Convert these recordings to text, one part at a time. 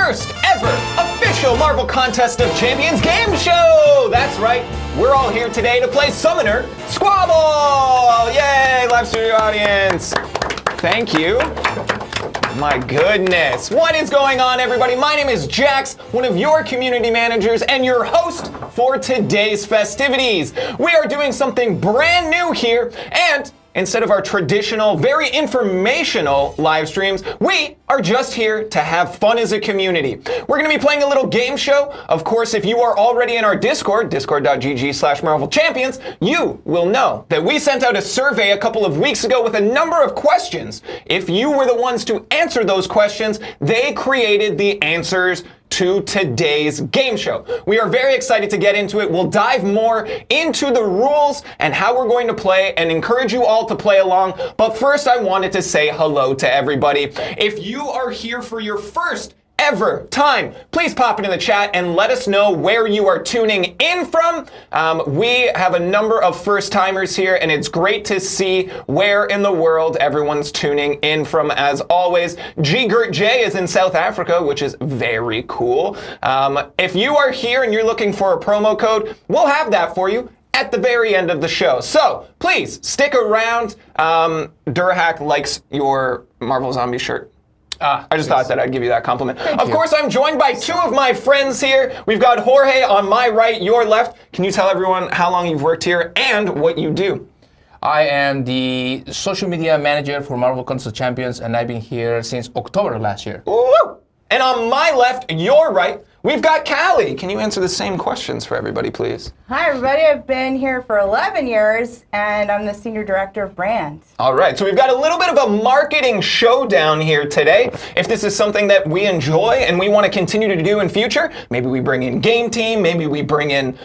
first ever official Marvel Contest of Champions game show! That's right, we're all here today to play Summoner Squabble! Yay, live studio audience! Thank you. My goodness. What is going on, everybody? My name is Jax, one of your community managers and your host for today's festivities. We are doing something brand new here, and instead of our traditional, very informational live streams, we are just here to have fun as a community. We're going to be playing a little game show. Of course, if you are already in our Discord, discord.gg/MarvelChampions, you will know that we sent out a survey a couple of weeks ago with a number of questions. If you were the ones to answer those questions, they created the answers to today's game show. We are very excited to get into it. We'll dive more into the rules and how we're going to play and encourage you all to play along. But first, I wanted to say hello to everybody. If you are here for your first ever time, please pop into the chat and let us know where you are tuning in from. We have a number of first timers here, and it's great to see where in the world everyone's tuning in from. As always, G-Gert J is in South Africa, which is very cool. If you are here and you're looking for a promo code, we'll have that for you at the very end of the show. So please stick around. Durhack likes your Marvel Zombie shirt. I just thought that I'd give you that compliment. Of course, I'm joined by two of my friends here. We've got Jorge on my right, your left. Can you tell everyone how long you've worked here and what you do? I am the social media manager for Marvel Contest of Champions, and I've been here since October last year. Woo! And on my left, your right, we've got Callie. Can you answer the same questions for everybody, please? Hi, everybody. I've been here for 11 years, and I'm the Senior Director of Brand. All right, so we've got a little bit of a marketing showdown here today. If this is something that we enjoy and we want to continue to do in future, maybe we bring in game team, maybe we bring in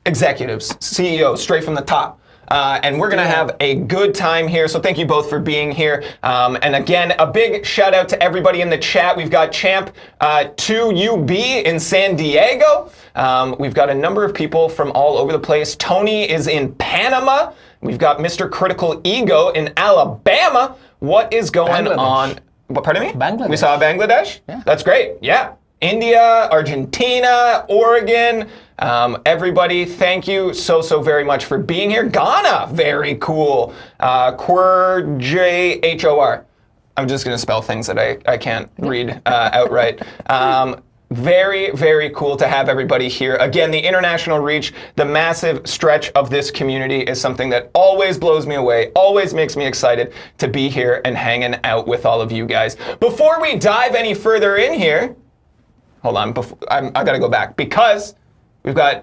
executives, CEOs, straight from the top. And we're going to have a good time here. So thank you both for being here. And again, a big shout out to everybody in the chat. We've got Champ 2UB in San Diego. We've got a number of people from all over the place. Tony is in Panama. We've got Mr. Critical Ego in Alabama. What is going on? What, pardon me? Bangladesh. We saw Bangladesh? Yeah. That's great. Yeah. India, Argentina, Oregon, everybody, thank you so very much for being here. Ghana, very cool. Querjhor. I'm just going to spell things that I can't read outright. Very cool to have everybody here. Again, the international reach, the massive stretch of this community is something that always blows me away, always makes me excited to be here and hanging out with all of you guys. Before we dive any further in here, hold on, I gotta go back because we've got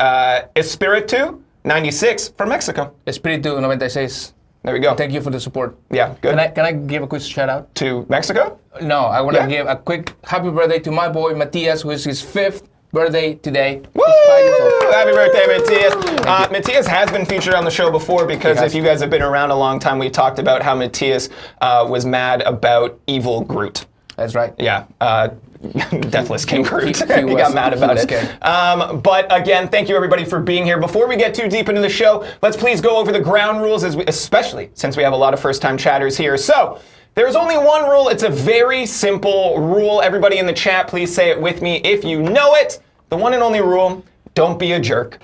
Espiritu 96 from Mexico. Espiritu 96. There we go. Thank you for the support. Yeah, good. Can I give a quick shout out? To Mexico? No, I want to give a quick happy birthday to my boy Matias, who is his 5th birthday today. Woo! He's 5 years old. Happy birthday, Matias. Matias has been featured on the show before because if you guys have been around a long time, we talked about how Matias was mad about Evil Groot. That's right. Yeah. Deathless King Groot. He was, got mad about it. scared. But again, thank you everybody for being here. Before we get too deep into the show, let's please go over the ground rules, especially since we have a lot of first-time chatters here. So, there's only one rule. It's a very simple rule. Everybody in the chat, please say it with me if you know it. The one and only rule, don't be a jerk.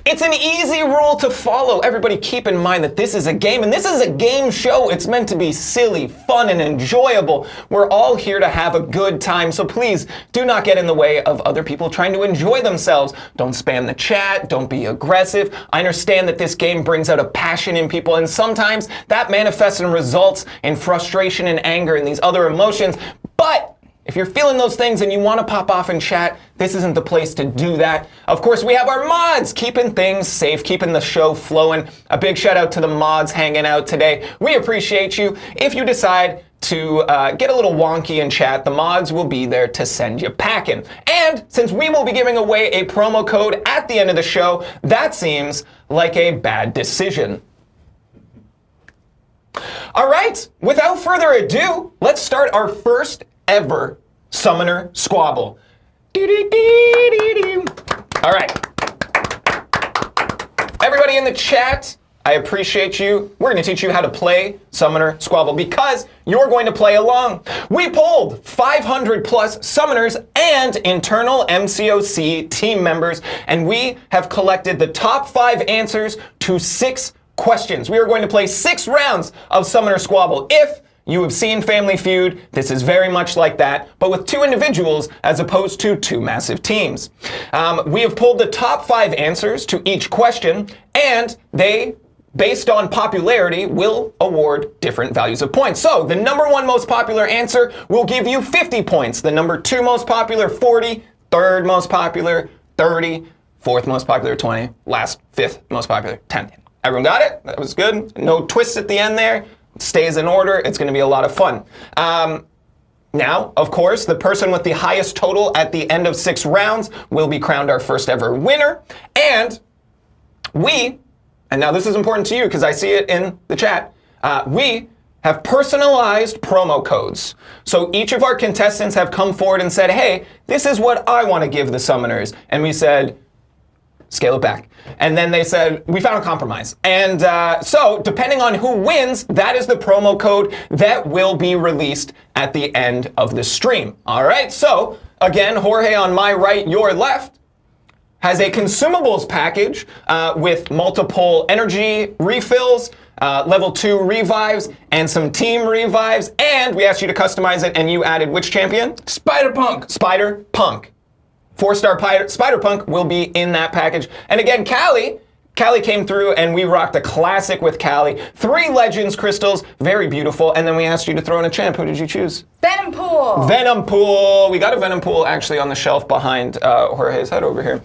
It's an easy rule to follow. Everybody keep in mind that this is a game, and this is a game show. It's meant to be silly, fun, and enjoyable. We're all here to have a good time, so please do not get in the way of other people trying to enjoy themselves. Don't spam the chat. Don't be aggressive. I understand that this game brings out a passion in people, and sometimes that manifests and results in frustration and anger and these other emotions, but if you're feeling those things and you want to pop off and chat, this isn't the place to do that. Of course, we have our mods, keeping things safe, keeping the show flowing. A big shout out to the mods hanging out today. We appreciate you. If you decide to get a little wonky in chat, the mods will be there to send you packing. And since we will be giving away a promo code at the end of the show, that seems like a bad decision. All right, without further ado, let's start our first ever Summoner Squabble. All right. Everybody in the chat, I appreciate you. We're going to teach you how to play Summoner Squabble because you're going to play along. We polled 500 plus summoners and internal MCOC team members, and we have collected the top 5 answers to 6 questions. We are going to play 6 rounds of Summoner Squabble. If you have seen Family Feud, this is very much like that, but with 2 individuals as opposed to 2 massive teams. We have pulled the top 5 answers to each question, and they, based on popularity, will award different values of points. So the number 1 most popular answer will give you 50 points. The number 2 most popular, 40. Third most popular, 30. Fourth most popular, 20. Last, 5th most popular, 10. Everyone got it? That was good. No twists at the end there. It stays in order. It's going to be a lot of fun. Now, of course, the person with the highest total at the end of 6 rounds will be crowned our first ever winner. And now this is important to you because I see it in the chat, we have personalized promo codes. So each of our contestants have come forward and said, hey, this is what I want to give the summoners. And we said, scale it back. And then they said, we found a compromise. And so depending on who wins, that is the promo code that will be released at the end of the stream. All right, so again, Jorge on my right, your left, has a consumables package with multiple energy refills, level 2 revives, and some team revives. And we asked you to customize it, and you added which champion? Spider-Punk. Spider-Punk. 4-star Spider-Punk will be in that package. And again, Callie came through and we rocked a classic with Callie. 3 Legends crystals, very beautiful. And then we asked you to throw in a champ. Who did you choose? Venom Pool. Venom Pool. We got a Venom Pool actually on the shelf behind Jorge's head over here.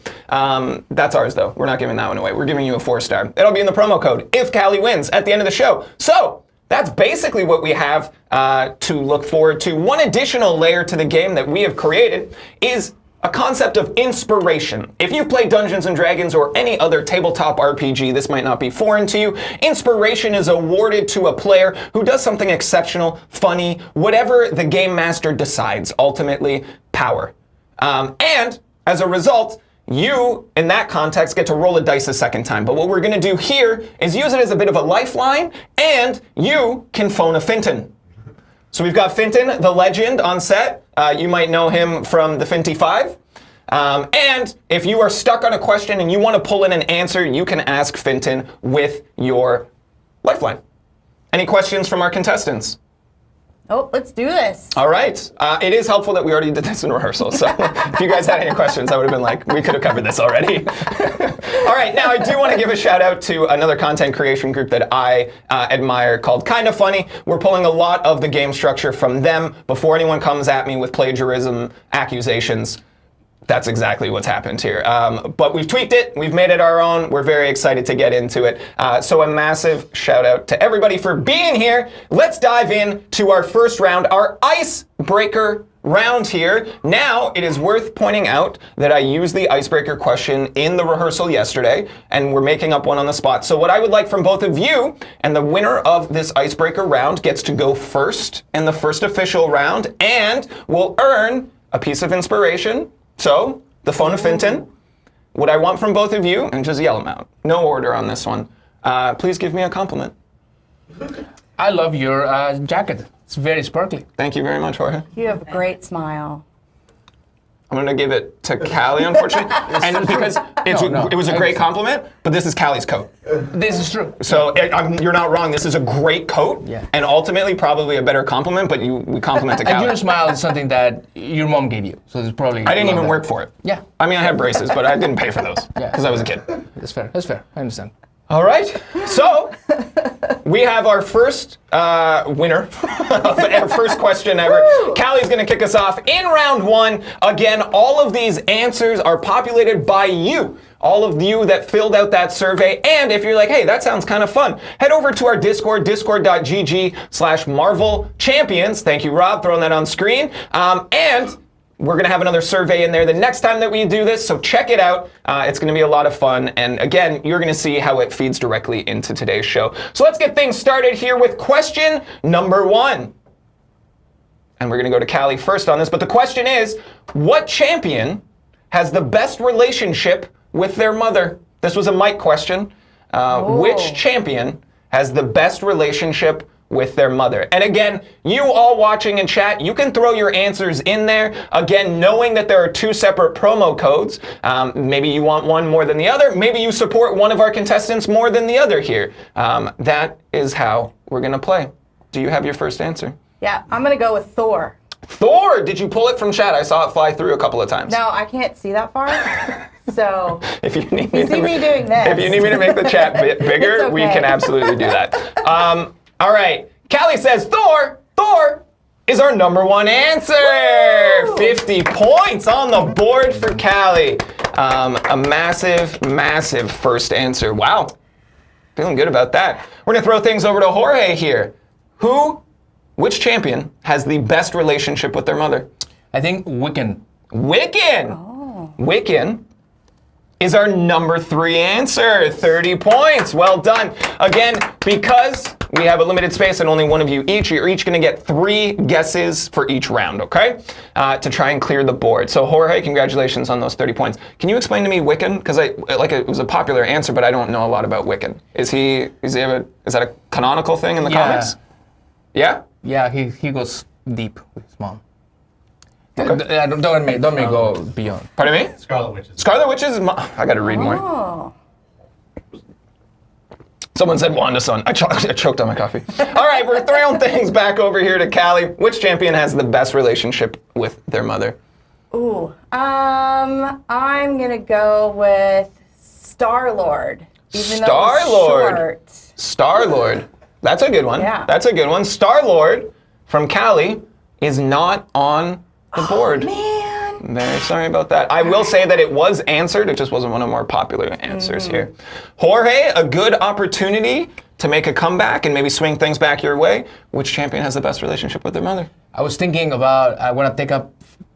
That's ours though. We're not giving that one away. We're giving you a 4-star. It'll be in the promo code if Callie wins at the end of the show. So that's basically what we have to look forward to. One additional layer to the game that we have created is a concept of inspiration. If you've played Dungeons & Dragons or any other tabletop RPG, this might not be foreign to you. Inspiration is awarded to a player who does something exceptional, funny, whatever the game master decides, ultimately power. And as a result, you, in that context, get to roll a dice a second time. But what we're going to do here is use it as a bit of a lifeline, and you can phone a Finton. So we've got Finton, the legend, on set. You might know him from the Finty 5. And if you are stuck on a question and you want to pull in an answer, you can ask Finton with your lifeline. Any questions from our contestants? Oh, let's do this. All right. It is helpful that we already did this in rehearsal. So if you guys had any questions, I would have been like, we could have covered this already. All right. Now, I do want to give a shout out to another content creation group that I admire called Kinda Funny. We're pulling a lot of the game structure from them. Before anyone comes at me with plagiarism accusations, that's exactly what's happened here. But we've tweaked it. We've made it our own. We're very excited to get into it. So a massive shout out to everybody for being here. Let's dive into our first round, our Icebreaker round here. Now, it is worth pointing out that I used the Icebreaker question in the rehearsal yesterday, and we're making up one on the spot. So what I would like from both of you, and the winner of this Icebreaker round gets to go first in the first official round, and will earn a piece of inspiration. So, the phone of Finton, what I want from both of you, and just yell them out. No order on this one. Please give me a compliment. I love your jacket. It's very sparkly. Thank you very much, Jorge. You have a great smile. I'm going to give it to Callie, unfortunately. And because it was a great compliment, but this is Callie's coat. This is true. So you're not wrong. This is a great coat, and ultimately probably a better compliment, but we compliment to Callie. And your smile is something that your mom gave you, so it's probably... I didn't even work for it. Yeah. I mean, I had braces, but I didn't pay for those because I was a kid. That's fair. That's fair. I understand. All right. So we have our first winner of our first question ever. Callie's going to kick us off in round 1. Again, all of these answers are populated by you. All of you that filled out that survey. And if you're like, hey, that sounds kind of fun, head over to our Discord, discord.gg/Marvel Champions. Thank you, Rob, throwing that on screen. And we're going to have another survey in there the next time that we do this, so check it out. It's going to be a lot of fun. And again, you're going to see how it feeds directly into today's show. So let's get things started here with question number 1. And we're going to go to Callie first on this. But the question is, what champion has the best relationship with their mother? This was a mic question. Which champion has the best relationship with their mother? And again, you all watching in chat, you can throw your answers in there. Again, knowing that there are 2 separate promo codes. Maybe you want one more than the other. Maybe you support one of our contestants more than the other here. That is how we're going to play. Do you have your first answer? Yeah, I'm going to go with Thor. Thor! Did you pull it from chat? I saw it fly through a couple of times. No, I can't see that far. So if you need you see me doing this. If you need me to make the chat bigger, It's okay. we can absolutely do that. All right. Callie says Thor. Thor is our number 1 answer. Woo! 50 points on the board for Callie. A massive, massive first answer. Wow. Feeling good about that. We're going to throw things over to Jorge here. Which champion has the best relationship with their mother? I think Wiccan. Wiccan. Oh. Wiccan is our number 3 answer. 30 points. Well done. Again, because we have a limited space and only one of you each, you're each going to get 3 guesses for each round, okay? To try and clear the board. So Jorge, congratulations on those 30 points. Can you explain to me Wiccan? Because it was a popular answer, but I don't know a lot about Wiccan. Is that a canonical thing in the comics? Yeah? Yeah, he goes deep with his mom. Okay. Don't let me go beyond. Pardon me? Scarlet Witches. Scarlet Witches? I got to read more. Oh. Someone said Wanda Son. I choked on my coffee. All right, we're throwing things back over here to Callie. Which champion has the best relationship with their mother? Ooh. I'm going to go with Star-Lord. Star-Lord. Star-Lord. That's a good one. Yeah. That's a good one. Star-Lord from Callie is not on the board. Man. Very sorry about that. I will say that it was answered. It just wasn't one of the more popular answers here. Jorge, a good opportunity to make a comeback and maybe swing things back your way. Which champion has the best relationship with their mother? I was thinking about, I want to take a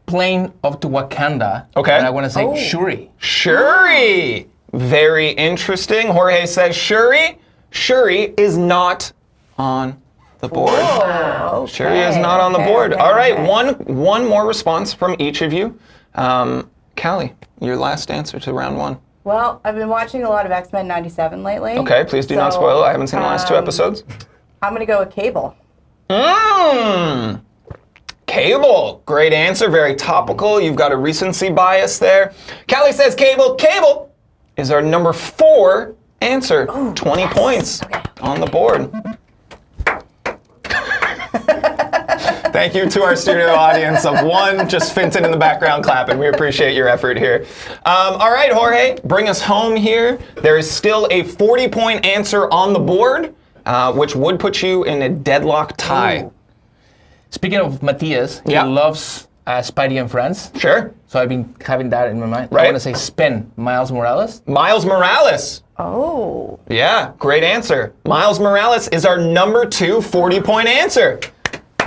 plane up to Wakanda. Okay. And I want to say Shuri. Shuri. Very interesting. Jorge says Shuri. Shuri is not on the board. Oh, okay. Shuri is not on the board. Okay, All right, okay. one more response from each of you. Callie, your last answer to round 1. Well, I've been watching a lot of X-Men 97 lately. Okay, please do not spoil it. I haven't seen the last 2 episodes. I'm going to go with Cable. Cable. Great answer. Very topical. You've got a recency bias there. Callie says Cable. Cable is our number 4 answer. 20 points on the board. Thank you to our studio audience of 1 just Finton in the background clapping. We appreciate your effort here. All right, Jorge, bring us home here. There is still a 40-point answer on the board, which would put you in a deadlock tie. Ooh. Speaking of Matthias, he Yeah. loves Spidey and Friends. Sure. So I've been having that in my mind. Right. I want to say Spin, Miles Morales. Miles Morales. Oh. Yeah, great answer. Miles Morales is our number 2 40-point answer.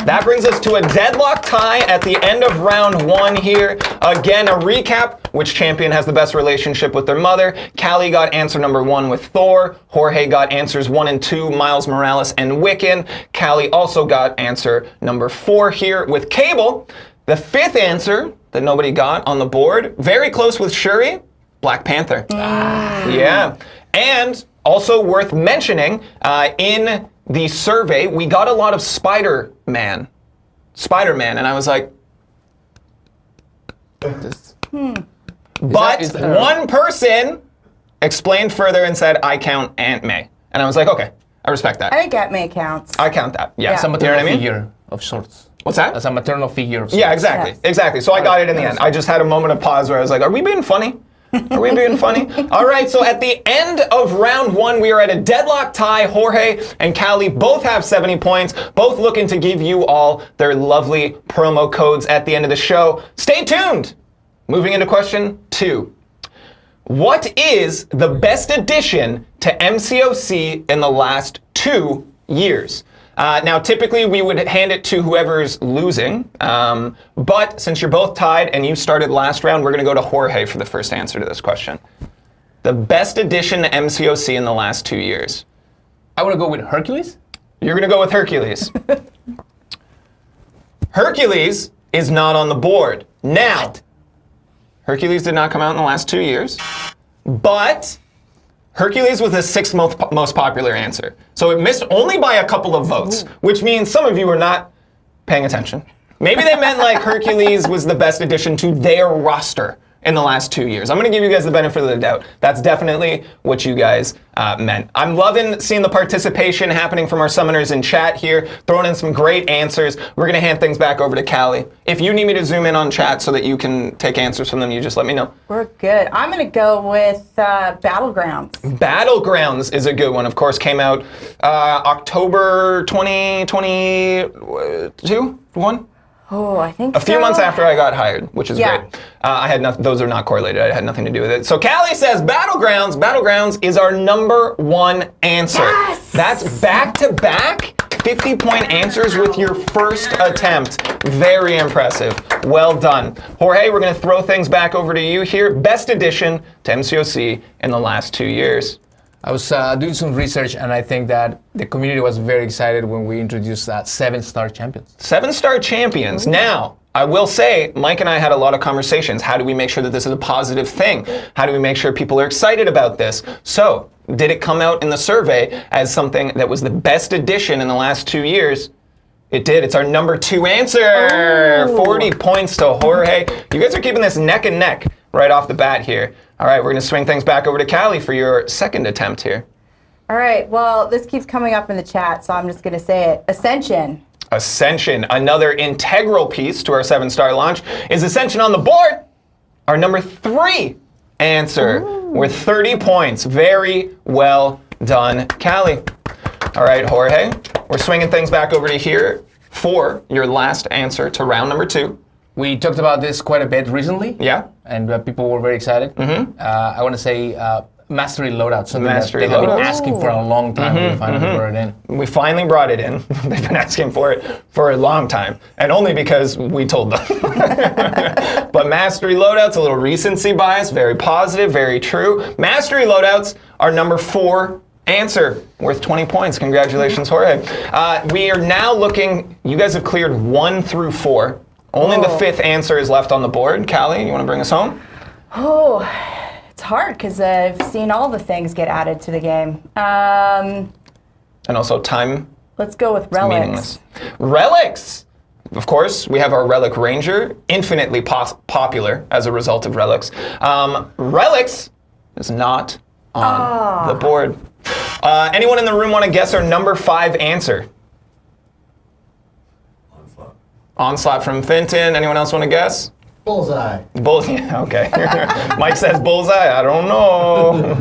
That brings us to a deadlock tie at the end of round 1 here. Again, a recap. Which champion has the best relationship with their mother? Callie got answer number 1 with Thor. Jorge got answers 1 and 2, Miles Morales and Wiccan. Callie also got answer number 4 here with Cable. The 5th answer that nobody got on the board, very close with Shuri, Black Panther. Yeah. And also worth mentioning, in the survey, we got a lot of Spider-Man, and I was like, But is that- one person explained further and said, I count Aunt May. And I was like, okay, I respect that. I think Aunt May counts. I count that. Yeah. It's a Yeah. You know maternal what I mean? figure of sorts. What's that? As a maternal figure of sorts. Yeah, exactly. Yes. Exactly. So I got it in the end. I just had a moment of pause where I was like, are we being funny? Are we being funny? All right, so at the end of round 1, we are at a deadlock tie. Jorge and Callie both have 70 points, both looking to give you all their lovely promo codes at the end of the show. Stay tuned. Moving into question 2. What is the best addition to MCOC in the last 2 years? Now, typically, we would hand it to whoever's losing. But since you're both tied and you started last round, we're going to go to Jorge for the first answer to this question. The best addition to MCOC in the last 2 years. I want to go with Hercules. You're going to go with Hercules. Hercules is not on the board. Now, Hercules did not come out in the last 2 years. But Hercules was the sixth most popular answer. So it missed only by a couple of votes, which means some of you are not paying attention. Maybe they meant like Hercules was the best addition to their roster in the last 2 years. I'm going to give you guys the benefit of the doubt. That's definitely what you guys meant. I'm loving seeing the participation happening from our summoners in chat here, throwing in some great answers. We're going to hand things back over to Callie. If you need me to zoom in on chat so that you can take answers from them, you just let me know. We're good. I'm going to go with Battlegrounds. Battlegrounds is a good one. Of course, came out October 2022, 1? Oh, I think A few months after I got hired, which is great. I had those are not correlated. I had nothing to do with it. So Callie says Battlegrounds. Battlegrounds is our #1 answer. Yes! That's back-to-back 50-point answers with your first attempt. Very impressive. Well done. Jorge, we're going to throw things back over to you here. Best addition to MCOC in the last 2 years. I was doing some research, and I think that the community was very excited when we introduced 7-star champions. 7-star champions. Now, I will say, Mike and I had a lot of conversations. How do we make sure that this is a positive thing? How do we make sure people are excited about this? So, did it come out in the survey as something that was the best addition in the last 2 years? It did. It's our #2 answer. 40 points to Jorge. You guys are keeping this neck and neck right off the bat here. All right, we're going to swing things back over to Callie for your second attempt here. All right, well, this keeps coming up in the chat, so I'm just going to say it. Ascension. Ascension, another integral piece to our 7-star launch. Is Ascension on the board? Our #3 answer with 30 points. Very well done, Callie. All right, Jorge, we're swinging things back over to here for your last answer to round #2. We talked about this quite a bit recently. Yeah. And people were very excited. I want to say Mastery Loadout, something that they have been asking for a long time. We finally brought it in. We finally brought it in. They've been asking for it for a long time, and only because we told them. But Mastery Loadout's a little recency bias, very positive, very true. Mastery Loadouts are #4 answer, worth 20 points. Congratulations, Jorge. We are now looking, you guys have cleared 1 through 4. Only the 5th answer is left on the board. Callie, you want to bring us home? Oh, it's hard because I've seen all the things get added to the game. And also time. Let's go with Relics. Meaningless. Relics! Of course, we have our Relic Ranger, infinitely popular as a result of Relics. Relics is not on the board. Anyone in the room want to guess our #5 answer? Onslaught from Finton. Anyone else want to guess? Bullseye. Bullseye. Okay. Mike says bullseye. I don't know.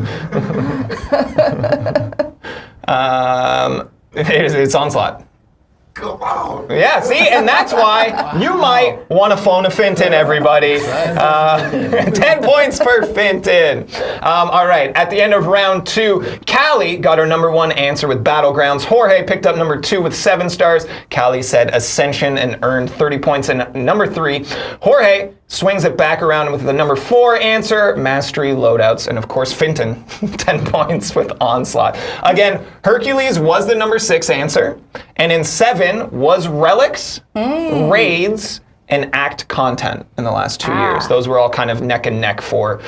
It's Onslaught. Come on. Yeah, see, and that's why you might want to phone a Finton, everybody. 10 points for Finton. All right, at the end of round 2, Callie got her #1 answer with Battlegrounds. Jorge picked up #2 with 7 stars. Callie said Ascension and earned 30 points in #3. Jorge swings it back around with the #4 answer, Mastery Loadouts, and of course Finton, 10 points with Onslaught. Again, Hercules was the #6 answer, and in 7 was Relics, Raids, and Act content in the last 2 years. Those were all kind of neck and neck for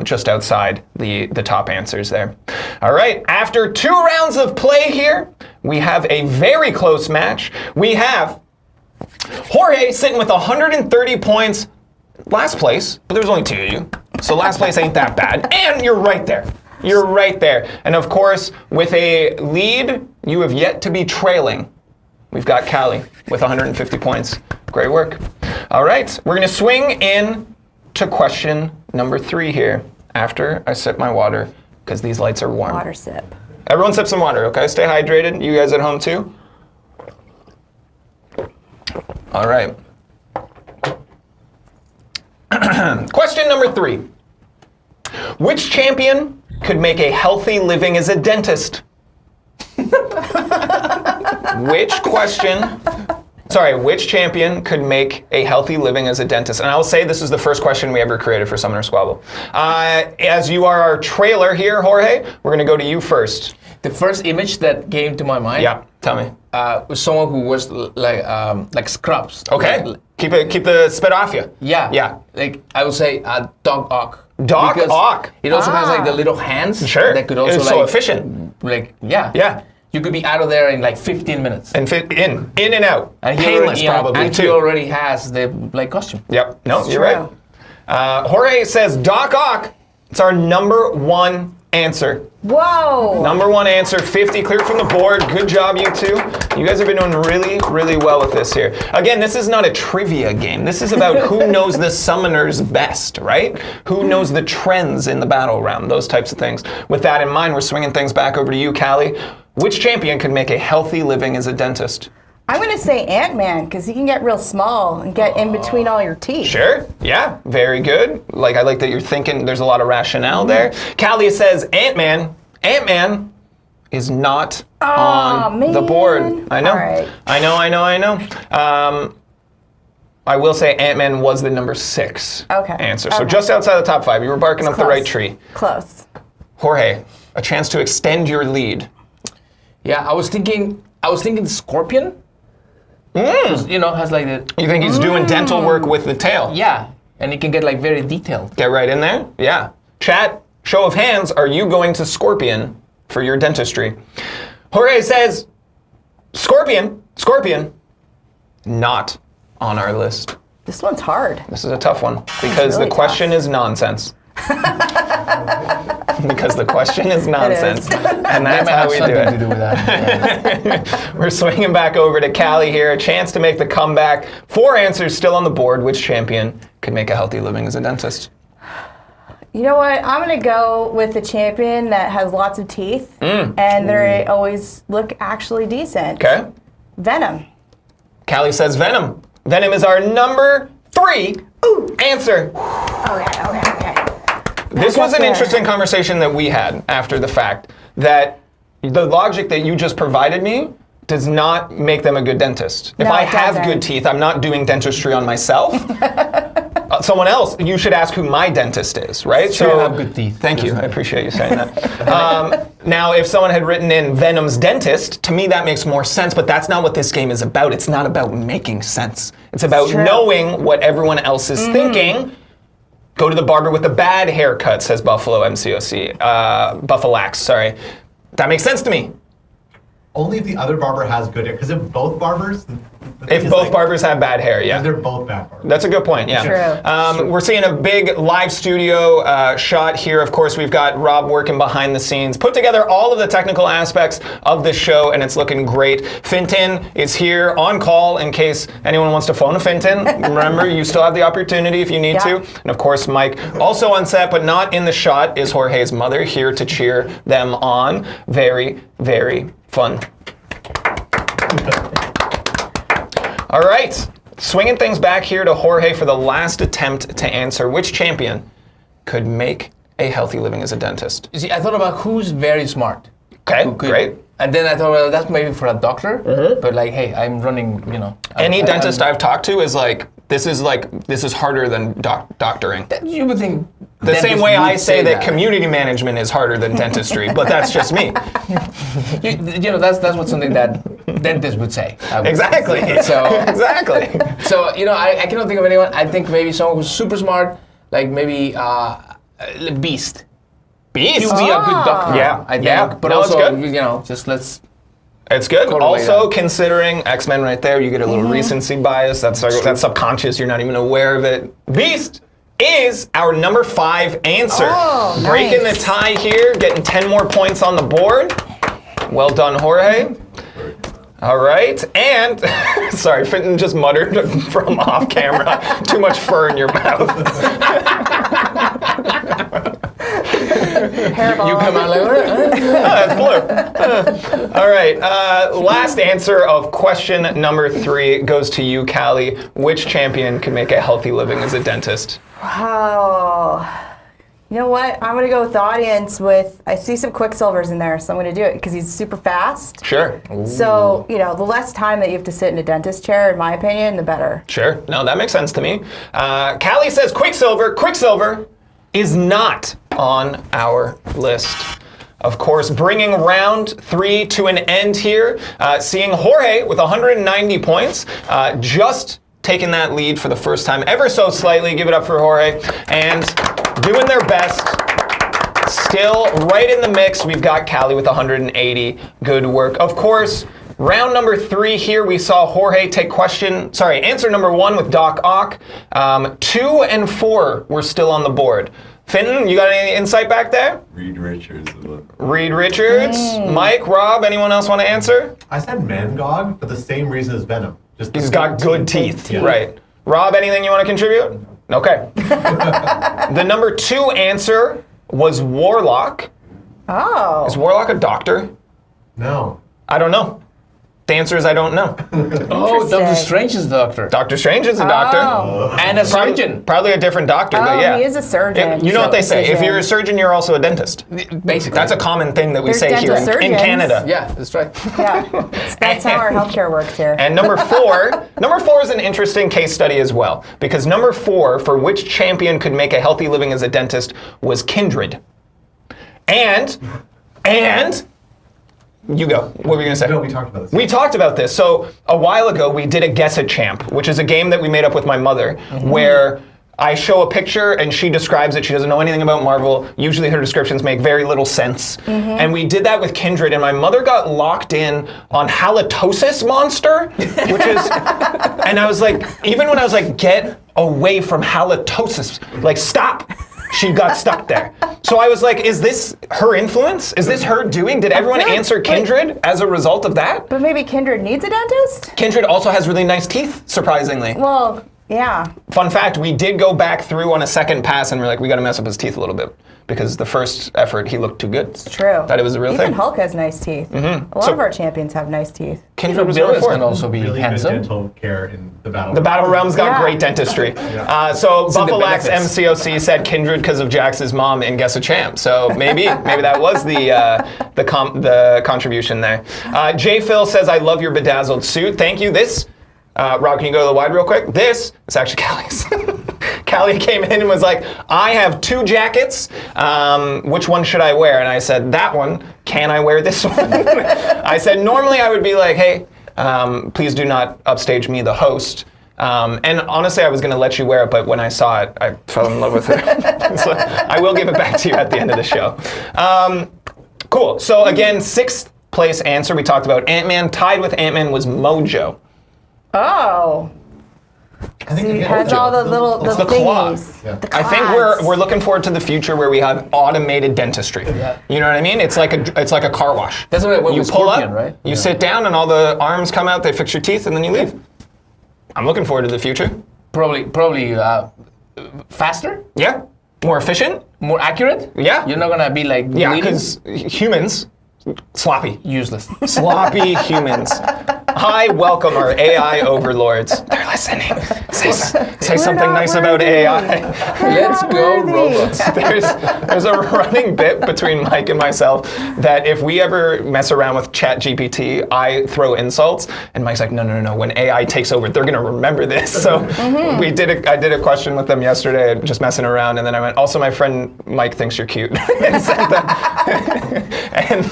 just outside the top answers there. All right, after 2 rounds of play here, we have a very close match. We have Jorge sitting with 130 points, last place, but there's only 2 of you. So last place ain't that bad. And you're right there. You're right there. And of course, with a lead, you have yet to be trailing. We've got Callie with 150 points. Great work. All right, we're going to swing in to question #3 here after I sip my water because these lights are warm. Water sip. Everyone sip some water, okay? Stay hydrated. You guys at home too? All right. Question #3. Which champion could make a healthy living as a dentist? Which champion could make a healthy living as a dentist? And I will say this is the first question we ever created for Summoner Squabble. As you are our trailer here, Jorge, we're going to go to you first. The first image that came to my mind tell me. was someone who was like Scrubs. Okay. Keep the spit off you. Yeah. Yeah. Like I would say Dog Ock. Doc Because Ock. It also has like the little hands. Sure. That could also It's so efficient. Like, yeah. Yeah. You could be out of there in like 15 minutes. And fit in and out. And Painless, probably, and too. he already has the like costume. Yep. No, you're true. right. Jorge says Doc Ock. It's our number one answer. Whoa. Number one answer, 50 clear from the board. Good job, you two. You guys have been doing really, really well with this here. Again, this is not a trivia game. This is about who knows the summoners best, right? Who knows the trends in the battle round, those types of things. With that in mind, we're swinging things back over to you, Callie. Which champion could make a healthy living as a dentist? I'm going to say Ant-Man, because he can get real small and get in between all your teeth. Sure. Yeah. Very good. I like that you're thinking there's a lot of rationale there. Callie says Ant-Man. Ant-Man is not on the board. I know. All right. I know. I will say Ant-Man was the number 6 answer. So just outside the top 5. You were barking up the right tree. Close. Jorge, a chance to extend your lead. Yeah, I was thinking Scorpion. You know, has like the You think he's doing dental work with the tail? yeah, and it can get like very detailed. Get right in there. Yeah. Chat, show of hands, are you going to Scorpion for your dentistry? Jorge says, Scorpion, not on our list. This one's hard. This is a tough one because really the question is nonsense. Because the question is nonsense. And that's how we do Something to it. do with that. We're swinging back over to Callie here. A chance to make the comeback. 4 answers still on the board. Which champion could make a healthy living as a dentist? You know what? I'm going to go with the champion that has lots of teeth, and they always look actually decent. Okay. Venom. Callie says Venom. Venom is our number 3 answer. Okay. This was an interesting conversation that we had after the fact, that the logic that you just provided me does not make them a good dentist. If No, I it have doesn't. good teeth, I'm not doing dentistry on myself. Someone else, you should ask who my dentist is, right? Sure, I have good teeth. Thank you, I appreciate you saying that. Now, if someone had written in Venom's dentist, to me that makes more sense, but that's not what this game is about. It's not about making sense. It's about knowing what everyone else is thinking. Go to the barber with the bad haircut, says Buffalo MCOC. Buffalax, sorry. That makes sense to me. Only if the other barber has good hair. Because if both barbers... If both barbers have bad hair, yeah. They're both bad barbers. That's a good point, yeah. True. We're seeing a big live studio shot here. Of course, we've got Rob working behind the scenes, put together all of the technical aspects of this show, and it's looking great. Fintan is here on call in case anyone wants to phone a Fintan. Remember, you still have the opportunity if you need to. And of course, Mike, also on set, but not in the shot, is Jorge's mother, here to cheer them on. Very, very fun. All right, swinging things back here to Jorge for the last attempt to answer which champion could make a healthy living as a dentist. You see, I thought about who's very smart. Okay, Who could- great. And then I thought, well, that's maybe for a doctor. But like, hey, I'm running, you know. Any dentist I've talked to is like, this is harder than doctoring. You would think The same dentists way would I say that that. community management is harder than dentistry, but that's just me. You know, that's what something that dentists would say. I would Exactly. say. So Exactly. So, you know, I cannot think of anyone. I think maybe someone who's super smart, like maybe Beast. Beast. He would be a good doctor. Yeah, I think. yeah. But No, it's also, good. you know, just let's. It's good. Correlate Also, that. considering X-Men right there, you get a little recency bias. That's subconscious. You're not even aware of it. Beast is our number 5 answer. Oh, Breaking nice. the tie here, getting 10 more points on the board. Well done, Jorge. All right, and sorry, Fintan just muttered from off camera. Too much fur in your mouth. You come out like, That's blue. All right, last answer of question number 3 goes to you, Callie. Which champion can make a healthy living as a dentist? Oh. You know what? I'm going to go with the audience with, I see some Quicksilvers in there, so I'm going to do it because he's super fast. Sure. So, you know, the less time that you have to sit in a dentist chair, in my opinion, the better. Sure. No, that makes sense to me. Callie says Quicksilver. Quicksilver is not on our list. Of course, bringing round 3 to an end here, seeing Jorge with 190 points, just taking that lead for the first time ever so slightly. Give it up for Jorge. And doing their best. Still right in the mix, we've got Callie with 180. Good work. Of course, round number 3 here, we saw Jorge take answer number 1 with Doc Ock. 2 and 4 were still on the board. Fenton, you got any insight back there? Reed Richards. Reed Richards. Mike, Rob, anyone else want to answer? I said Mangog for the same reason as Venom. Just He's got good teeth. Yeah. Right. Rob, anything you want to contribute? Okay. The number 2 answer was Warlock. Oh. Is Warlock a doctor? No. I don't know. The answer is I don't know. Oh, Doctor Strange is the doctor. Doctor Strange is a doctor. Oh. And a surgeon. Probably a different doctor, but yeah. He is a surgeon. You know what they say, if Precision. you're a surgeon, you're also a dentist. Basically. That's a common thing that we There's say here dental in surgeons. Canada. Yeah, that's right. Yeah. That's how our healthcare works here. And number 4 is an interesting case study as well, because number 4, for which champion could make a healthy living as a dentist, was Kindred. And you go. What were you going to say? No, we talked about this. We talked about this. So a while ago, we did a Guess a Champ, which is a game that we made up with my mother, where I show a picture and she describes it. She doesn't know anything about Marvel. Usually her descriptions make very little sense. And we did that with Kindred, and my mother got locked in on halitosis monster, which is, and I was like, even when I was like, get away from halitosis, like stop. She got stuck there. So I was like, is this her influence? Is this her doing? Did everyone answer Kindred as a result of that? But maybe Kindred needs a dentist? Kindred also has really nice teeth, surprisingly. Well, yeah. Fun fact, we did go back through on a second pass and we're like, we gotta mess up his teeth a little bit. Because the first effort, he looked too good. It's True. That it was a real Even thing. Hulk has nice teeth. A lot So- of our champions have nice teeth. Kindred was number Villains 4. can also be Really good handsome. dental care in the battle. The Battle Realm's got Yeah. great dentistry. So in the Buffalax benefits. MCOC said Kindred because of Jax's mom in Guess a Champ. So maybe that was the contribution there. J Phil says, I love your bedazzled suit. Thank you. This, Rob, can you go to the wide real quick? This is actually Callie's. Callie came in and was like, I have 2 jackets. Which one should I wear? And I said, that one. Can I wear this one? I said, normally I would be like, hey, please do not upstage me, the host. And honestly, I was going to let you wear it, but when I saw it, I fell in love with it. So I will give it back to you at the end of the show. Cool. So again, 6th place answer. We talked about Ant-Man. Tied with Ant-Man was Mojo. Oh. I think He again, has all the little It's the claw. thingies. Yeah. The I think claws. we're looking forward to the future where we have automated dentistry. Yeah. You know what I mean? It's like a car wash. That's what it went You with pull Scorpion, up, right? you sit down, and all the arms come out. They fix your teeth, and then you leave. I'm looking forward to the future. Probably faster, Yeah, more efficient. more accurate. Yeah. You're not gonna be like Yeah, bleeding. because humans, sloppy. Useless. Sloppy humans. Hi, welcome our AI overlords. They're listening. Say something not nice about worthy. AI. Let's go, robots. There's a running bit between Mike and myself that if we ever mess around with ChatGPT, I throw insults, and Mike's like, no. When AI takes over, they're gonna remember this. So I did a question with them yesterday, just messing around, and then I went, also my friend Mike thinks you're cute. and sent them. And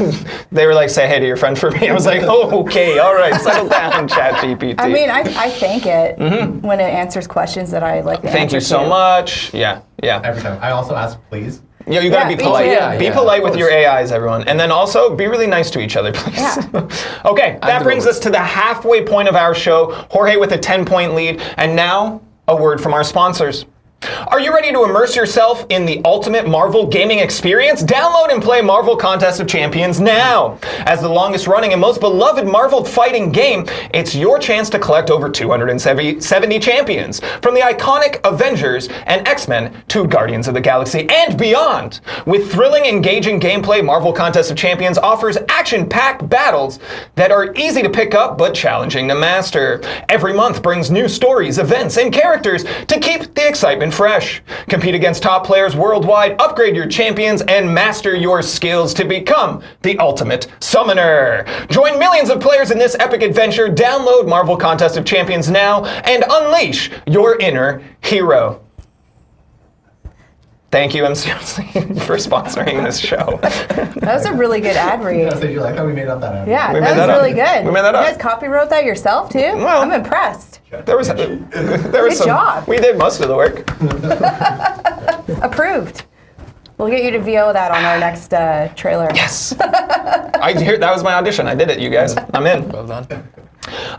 they were like, say hey to your friend for me. I was like, oh, okay, all right, settle down, ChatGPT. I mean, I thank it when it answers questions that I like to Thank answer you so to. much. Yeah. Every time. I also ask, please. Yeah, you gotta Yeah, be me polite. too. Yeah, be yeah, polite of with course. your AIs, everyone. And then also be really nice to each other, please. Yeah. Okay, that the brings robot. us to the halfway point of our show. Jorge with a 10-point lead. And now, a word from our sponsors. Are you ready to immerse yourself in the ultimate Marvel gaming experience? Download and play Marvel Contest of Champions now. As the longest running and most beloved Marvel fighting game, it's your chance to collect over 270 champions, from the iconic Avengers and X-Men to Guardians of the Galaxy and beyond. With thrilling, engaging gameplay, Marvel Contest of Champions offers action-packed battles that are easy to pick up but challenging to master. Every month brings new stories, events, and characters to keep the excitement fresh. Compete against top players worldwide, upgrade your champions, and master your skills to become the ultimate summoner. Join millions of players in this epic adventure. Download Marvel Contest of Champions now and unleash your inner hero. Thank you, MCMC, for sponsoring this show. That was a really good ad read. Did you like how we made up that ad? Yeah, We that made was that up. really good. We made that up. You guys copywrote that yourself too? Well- I'm impressed. There was Good some. job. We did most of the work. Approved. We'll get you to VO that on our next trailer. Yes. That was my audition. I did it, you guys. I'm in. Well done.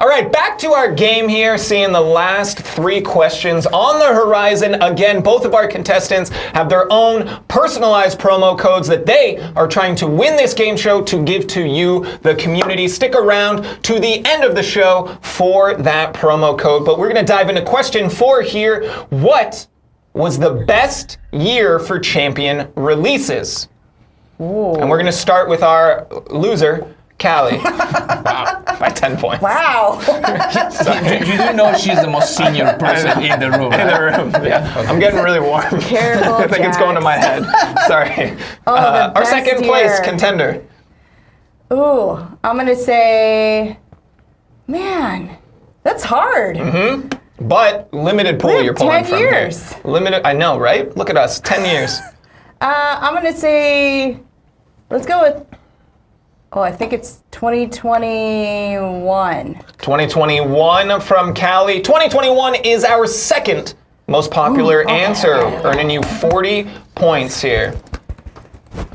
All right, back to our game here, seeing the last 3 questions on the horizon. Again, both of our contestants have their own personalized promo codes that they are trying to win this game show to give to you, the community. Stick around to the end of the show for that promo code. But we're going to dive into question 4 here. What was the best year for Champion releases? Ooh. And we're going to start with our loser, Callie. Wow, by 10 points. Wow. You do know she's the most senior person in the room. In the room, yeah. I'm getting really warm. Careful, I think it's going to my head. Sorry. Our best second place year. contender. Ooh, I'm going to say, man, that's hard. But limited pool have you're pulling 10 from years. here. Limited, I know, right? Look at us, 10 years. I'm going to say, let's go with, I think it's 2021. 2021 from Callie. 2021 is our second most popular answer, earning you 40 points here.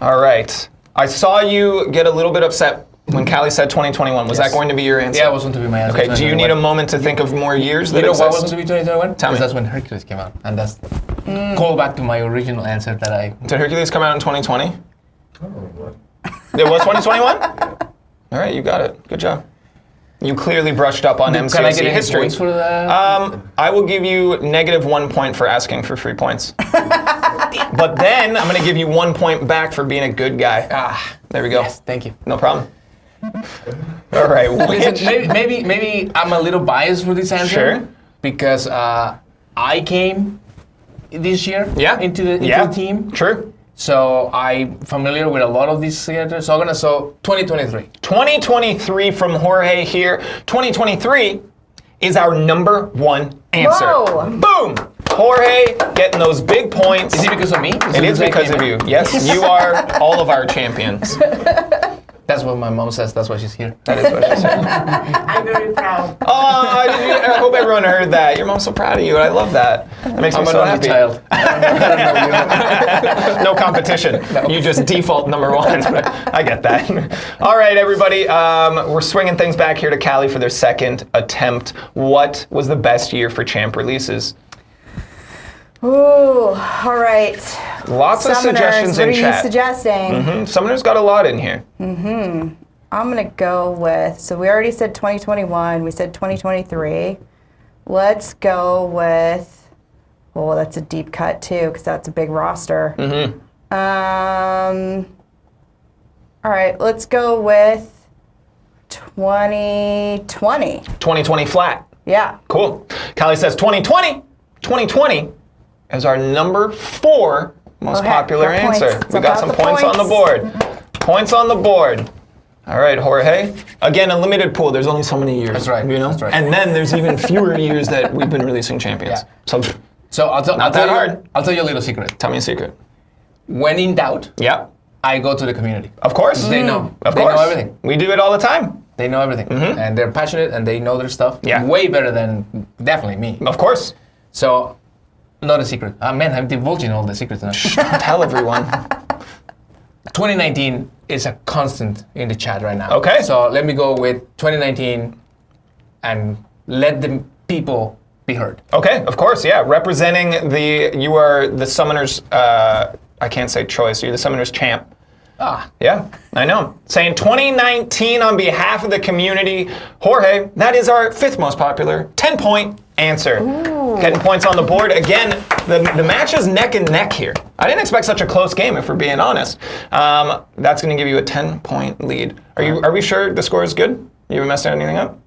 All right. I saw you get a little bit upset when Callie said 2021. Was that going to be your answer? Yeah, it was going to be my answer. Okay, do you need a moment to think of more years that You know exist? what was going to be 2021? Tell me. Because that's when Hercules came out. And that's call back to my original answer that I... Did Hercules come out in 2020? It was 2021? All right, you got it. Good job. You clearly brushed up on Can I MCMC get any history. points for that? I will give you -1 point for asking for free points. But then I'm going to give you 1 point back for being a good guy. There we go. Yes, thank you. No problem. All right. Listen, maybe I'm a little biased for this answer. Sure. Because I came this year into the team. True. So I'm familiar with a lot of these characters. So 2023. 2023 from Jorge here. 2023 is our #1 answer. Whoa. Boom! Jorge getting those big points. Is it because of me? It is because of you. Yes, you are all of our champions. That's what my mom says. That's why she's here. That is what she said. I'm very proud. Oh, I hope everyone heard that. Your mom's so proud of you. I love that. That makes me I'm so an only happy. child. No competition. You just default #1. I get that. All right, everybody. We're swinging things back here to Callie for their second attempt. What was the best year for champ releases? Ooh, all right. Lots of suggestions in what are chat. you suggesting? Summoner's got a lot in here. I'm going to go with, so we already said 2021, we said 2023. Let's go with, that's a deep cut too, because that's a big roster. All right, let's go with 2020. 2020 flat. Yeah. Cool. Callie says 2020. 2020 is our #4 most Okay, popular got points. answer. It's We got about some the points on the points. board. Points on the board. All right, Jorge. Again, a limited pool. There's only so many years. That's right. You know? That's right. And then there's even fewer years that we've been releasing champions. Yeah. So I'll tell that you. hard. I'll tell you a little secret. tell me a secret. When in doubt, Yeah. I go to the community. Of course. They know. Of They course. know everything. We do it all the time. They know everything, and they're passionate, and they know their stuff Yeah. way better than definitely me. Of course. So, not a secret. Man, I'm divulging all the secrets now. Tell everyone. 2019 is a constant in the chat right now. Okay. So let me go with 2019, and let the people be heard. Okay, of course, yeah. Representing you are the summoner's, I can't say choice, you're the summoner's champ. Yeah, I know. Saying 2019 on behalf of the community. Jorge, that is our 5th most popular 10-point answer. Ooh. Getting points on the board. Again, the match is neck and neck here. I didn't expect such a close game, if we're being honest. That's going to give you a 10-point lead. Are we sure the score is good? You haven't messed anything up?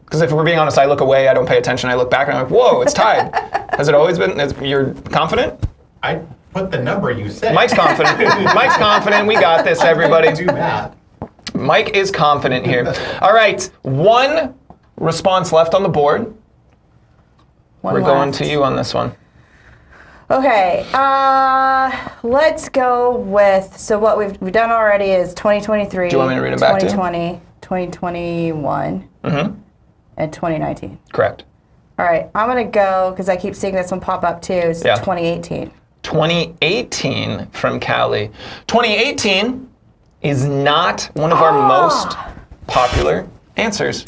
Because if we're being honest, I look away, I don't pay attention, I look back, and I'm like, whoa, it's tied. Has it always been? You're confident? I put the number you said. Mike's confident. Mike's confident. We got this, everybody. Do math. Mike is confident here. All right, 1 response left on the board. One We're going left. to you on this one. Okay, let's go with, so what we've done already is 2023, Do you want me to read it back to you? 2020, 2021, and 2019. Correct. All right, I'm going to go, because I keep seeing this one pop up too, is Yeah. 2018. 2018 from Callie. 2018 is not one of our most popular answers.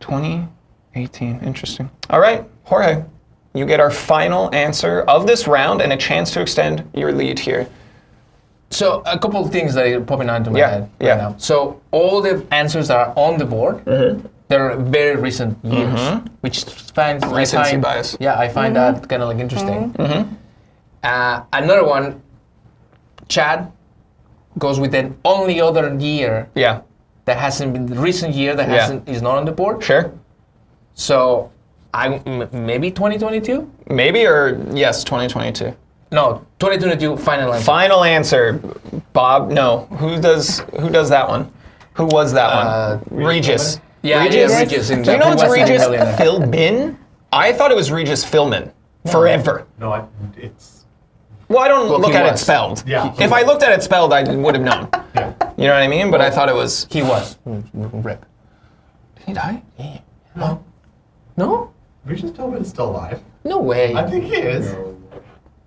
2018, interesting. All right, Jorge, you get our final answer of this round and a chance to extend your lead here. So a couple of things that are popping into my Yeah, head yeah. right now. So all the answers that are on the board, they're very recent years, which I Recency find bias. Yeah, I find that kind of like interesting. Another one, Chad goes with an only other year Yeah, that hasn't been the recent year that is not on the board. sure. So maybe 2022? Maybe or yes, 2022. No, 2022 final answer. Final answer, Bob. No, who does that one? Who was that one? Regis. Yeah, Regis. Regis. Do you know it's Regis Philbin? I thought it was Regis Philbin forever. No, it's. Well, I don't look he at it was. spelled. Yeah. If I looked at it spelled, I would have known. Yeah. You know what I mean? But I thought it was. He was. Rip. Did he die? No? No? Regis Philbin is still alive. No way. I think he is.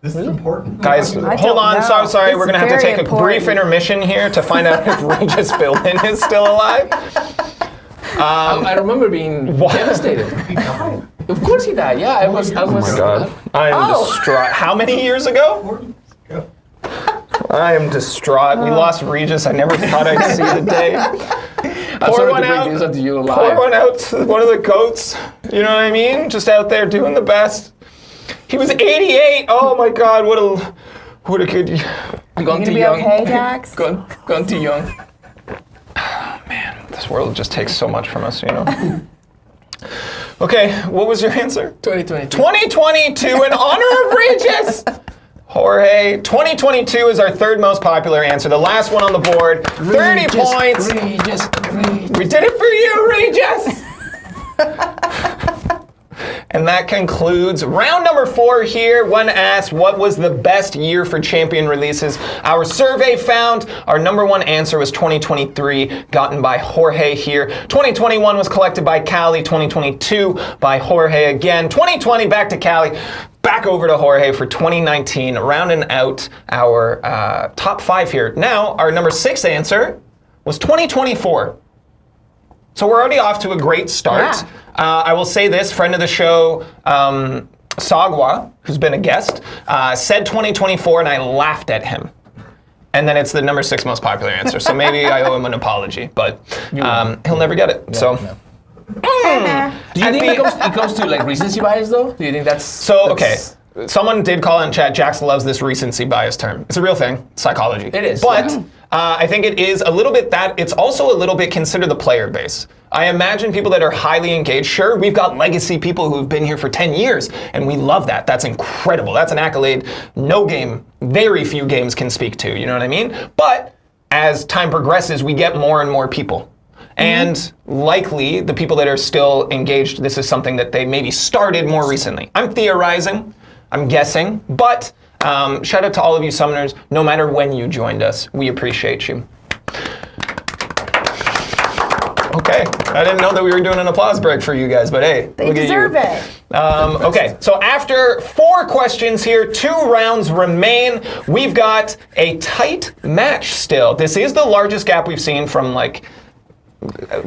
This is important. Guys, I hold don't on. know. Sorry. It's We're going to have to very take a brief important. intermission here to find out if Regis Philbin is still alive. I remember being devastated. He died. Of course he died. Yeah, I was. Oh my God. I am distraught. How many years ago? 40 years ago. I am distraught. We lost Regis. I never thought I'd see the day. I'm sorry to bring this up to you live. Pour one out to one of the goats. You know what I mean? Just out there doing the best. He was 88. Oh my God, what a good year. Gone You too gonna be young. okay, Dax? Gone too young. Man, this world just takes so much from us, you know? Okay, what was your answer? 2022. 2022 in honor of Regis. Jorge, 2022 is our third most popular answer. The last one on the board, 30 points. Regis. We did it for you, Regis! And that concludes round number 4 here. When asked what was the best year for champion releases, our survey found our number 1 answer was 2023, gotten by Jorge here. 2021 was collected by Callie, 2022 by Jorge again. 2020 back to Callie, back over to Jorge for 2019, rounding out our top 5 here. Now, our number 6 answer was 2024. So we're already off to a great start. Yeah. I will say this, friend of the show, Sagwa, who's been a guest, said 2024 and I laughed at him. And then it's the number 6 most popular answer. So maybe I owe him an apology, but he'll never get it. Do you think it goes to like recency bias though? Do you think that's Okay. Someone did call in chat, Jax loves this recency bias term. It's a real thing, psychology. It is, But yeah. I think it is a little bit that, it's also a little bit consider the player base. I imagine people that are highly engaged, sure, we've got legacy people who've been here for 10 years, and we love that. That's incredible. That's an accolade no game, very few games can speak to, you know what I mean? But as time progresses, we get more and more people. And likely, the people that are still engaged, this is something that they maybe started more recently. I'm theorizing, I'm guessing, but shout out to all of you summoners, no matter when you joined us, we appreciate you. Okay, I didn't know that we were doing an applause break for you guys, but hey, They look deserve at you. it. Okay, so after 4 questions here, 2 rounds remain. We've got a tight match still. This is the largest gap we've seen from like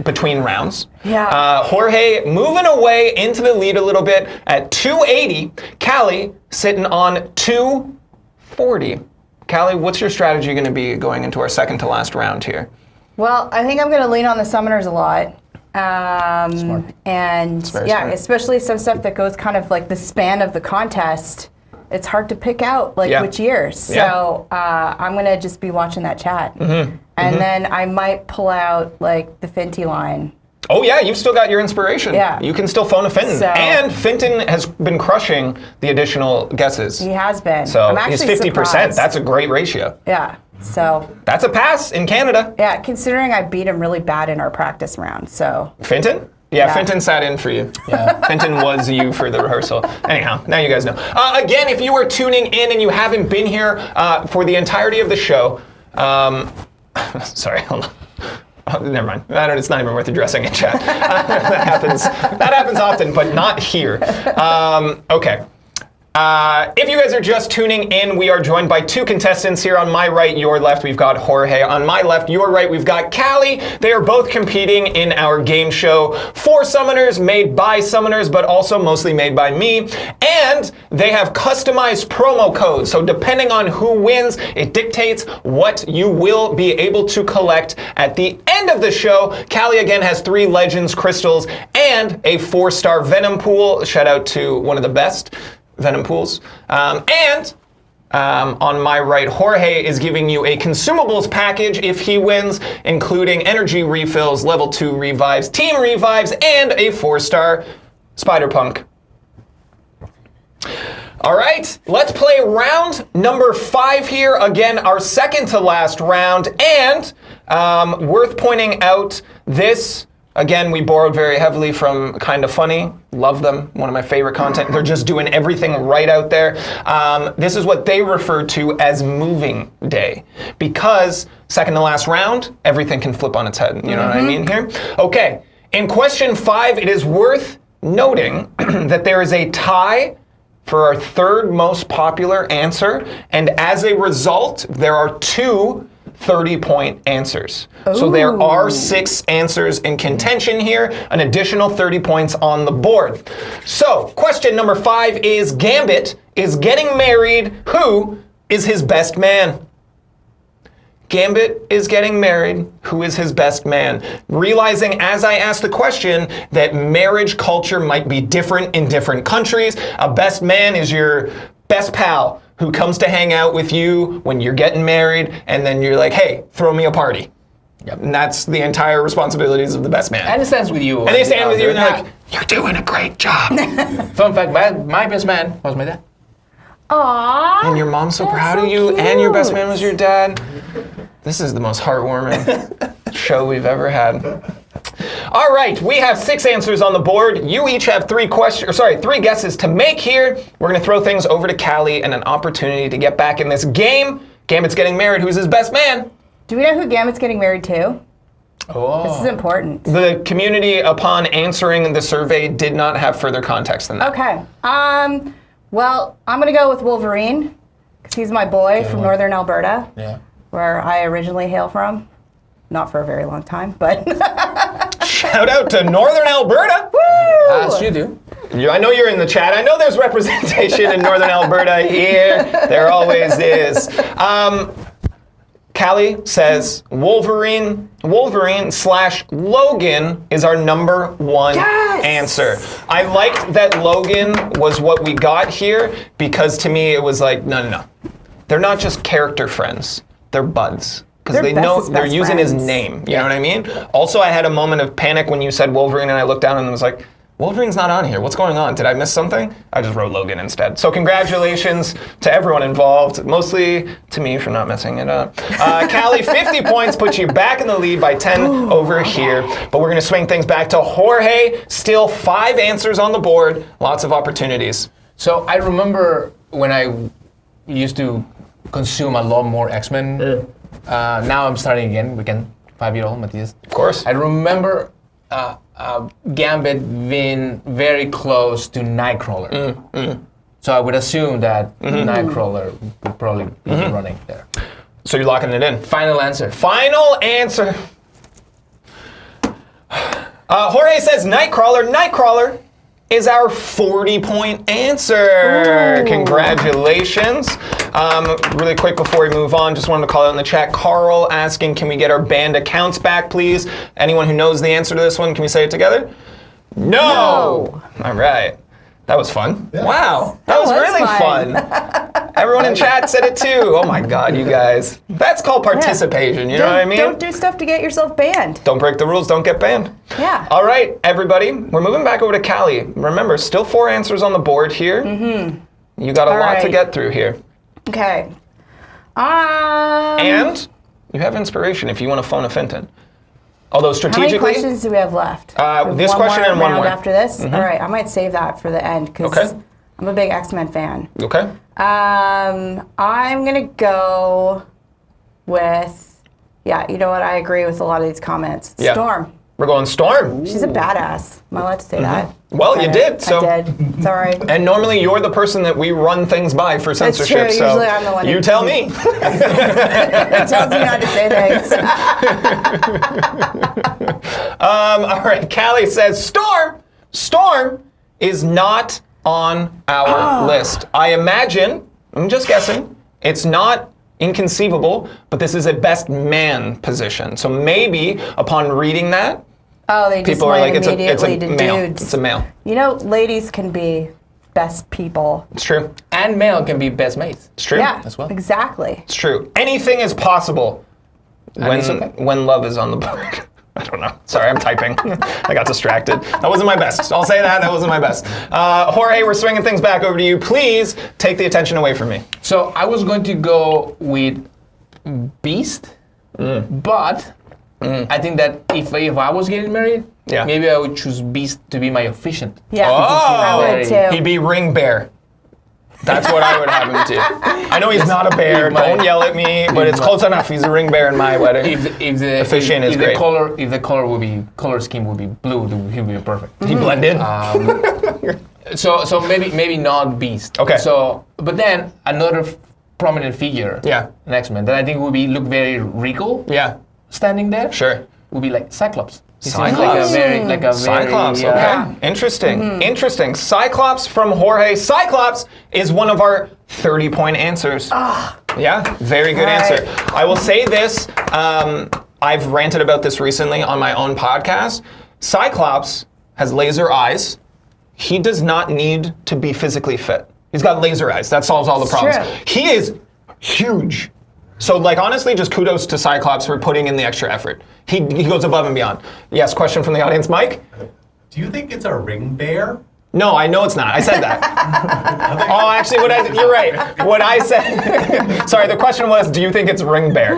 between rounds. Yeah. Jorge moving away into the lead a little bit at 280. Callie sitting on 240. Callie, what's your strategy going to be going into our second to last round here? Well, I think I'm going to lean on the summoners a lot. Smart. And very yeah, smart. especially some stuff that goes kind of like the span of the contest. It's hard to pick out like Yeah. which years. So I'm going to just be watching that chat. And then I might pull out like the Finty line. Oh yeah, you've still got your inspiration. Yeah. You can still phone a Finton. So- And Finton has been crushing the additional guesses. He has been. So I'm he's actually 50%. surprised. That's a great ratio. Yeah. So That's a pass in Canada. yeah, considering I beat him really bad in our practice round. So Finton? Yeah, Finton sat in for you. Yeah, Finton was you for the rehearsal. Anyhow, now you guys know. Again, if you are tuning in and you haven't been here for the entirety of the show, sorry, hold on. Oh, never mind. It's not even worth addressing in chat. That happens often, but not here. Okay. If you guys are just tuning in, we are joined by two contestants here. On my right, your left, we've got Jorge. On my left, your right, we've got Callie. They are both competing in our game show for summoners, made by summoners, but also mostly made by me. And they have customized promo codes. So depending on who wins, it dictates what you will be able to collect at the end of the show. Callie, again, has 3 Legends crystals and a 4-star Venom pool. Shout out to one of the best Venom pools. On my right, Jorge is giving you a consumables package if he wins, including energy refills, level 2 revives, team revives, and a 4-star Spider-Punk. All right, let's play round number 5 here. Again, our second to last round. And worth pointing out, this, again, we borrowed very heavily from Kinda Funny. Love them. One of my favorite content. They're just doing everything right out there. This is what they refer to as moving day. Because second to last round, everything can flip on its head. You know what I mean here? Okay, in question 5, it is worth noting that there is a tie for our third most popular answer. And as a result, there are 2 30-point answers. Ooh. So there are 6 answers in contention here, an additional 30 points on the board. So question number 5 is Gambit is getting married. Who is his best man? Gambit is getting married. Who is his best man? Realizing as I asked the question that marriage culture might be different in different countries. A best man is your best pal who comes to hang out with you when you're getting married, and then you're like, hey, throw me a party. Yep. And that's the entire responsibilities of the best man. And he stands with you. And they stand with you, and they're like, you're doing a great job. Fun fact, my best man was my dad. Aww. And your mom's so proud of you, cute. and your best man was your dad. This is the most heartwarming show we've ever had. All right, we have 6 answers on the board. You each have 3 guesses to make here. We're gonna throw things over to Callie and an opportunity to get back in this game. Gambit's getting married. Who's his best man? Do we know who Gambit's getting married to? Oh. This is important. The community, upon answering the survey, did not have further context than that. Okay. Well, I'm gonna go with Wolverine, because he's my boy from Northern Alberta, where I originally hail from. Not for a very long time, but... Shout out to Northern Alberta. Woo! As you do. I know you're in the chat. I know there's representation in Northern Alberta here. There always is. Callie says Wolverine / Logan is our number 1 answer. I liked that Logan was what we got here because to me it was like, no. They're not just character friends. They're buds. Because they know they're using his name. You know what I mean? Also, I had a moment of panic when you said Wolverine, and I looked down and was like, Wolverine's not on here. What's going on? Did I miss something? I just wrote Logan instead. So congratulations to everyone involved, mostly to me for not messing it up. Callie, 50 points puts you back in the lead by 10 over here. But we're going to swing things back to Jorge. Still 5 answers on the board. Lots of opportunities. So I remember when I used to consume a lot more X-Men. Now I'm starting again. We can 5-year-old Matthias. Of course. I remember Gambit being very close to Nightcrawler. So I would assume that Nightcrawler would probably be running there. So you're locking it in. Final answer. Final answer. Jorge says Nightcrawler. Nightcrawler is our 40-point answer. Ooh. Congratulations. Really quick before we move on, just wanted to call out in the chat, Carl asking, can we get our banned accounts back, please? Anyone who knows the answer to this one, can we say it together? No. All right. That was fun. Yeah. Wow. That was really fun. Everyone in chat said it too. Oh my God, you guys. That's called participation, you know what I mean? Don't do stuff to get yourself banned. Don't break the rules, don't get banned. Yeah. All right, everybody, we're moving back over to Callie. Remember, still 4 answers on the board here. You got a lot to get through here. Okay. And you have inspiration if you want to phone a Finton. Although How many strategically, questions do we have left? We have this question more and one round more. after this. All right, I might save that for the end because Okay. I'm a big X-Men fan. okay. I'm gonna go with, yeah, you know what? I agree with a lot of these comments. Yeah. Storm. We're going Storm. She's a badass. Am I allowed to say that? Well, Said you it. did, so- I did. Sorry. And normally you're the person that we run things by for That's censorship. true. So Usually I'm the one you who- tell me. It tells you not to say things. All right, Callie says Storm. Storm is not on our list. I imagine, I'm just guessing, it's not inconceivable, but this is a best man position. So maybe upon reading that, Oh, they just people are went like, it's a immediately to male. dudes. It's a male. You know, ladies can be best people. It's true. And male can be best mates. It's true. Yeah, As well. exactly. It's true. Anything is possible when it's okay. when love is on the board. I don't know. Sorry, I'm typing. I got distracted. That wasn't my best. I'll say that. That wasn't my best. Jorge, we're swinging things back over to you. Please take the attention away from me. So I was going to go with Beast, but I think that if I was getting married, Yeah. maybe I would choose Beast to be my officiant. Yeah, I would very- too. He'd be ring bear. That's what I would have him do. I know he's not a bear. might. Don't yell at me, but it's close enough. He's a ring bear in my wedding. If the Officiant is if great. the color scheme would be blue, then he would be perfect. He blend in. So maybe not Beast. Okay. So but then another prominent figure. Yeah. An X-Men that I think would look very regal. Yeah, Standing there. sure. Would be like Cyclops. He seems Cyclops. like a very Cyclops, okay. Yeah. Interesting. Interesting. Cyclops from Jorge. Cyclops is one of our 30-point answers. Yeah, very good answer. I will say this. I've ranted about this recently on my own podcast. Cyclops has laser eyes. He does not need to be physically fit. He's got laser eyes. That solves all the problems. true. He is huge. So, like, honestly, just kudos to Cyclops for putting in the extra effort. He goes above and beyond. Yes, question from the audience, Mike? Do you think it's a ring bear? No, I know it's not. I said that. Oh, actually, you're right. What I said, sorry, the question was, do you think it's ring bear?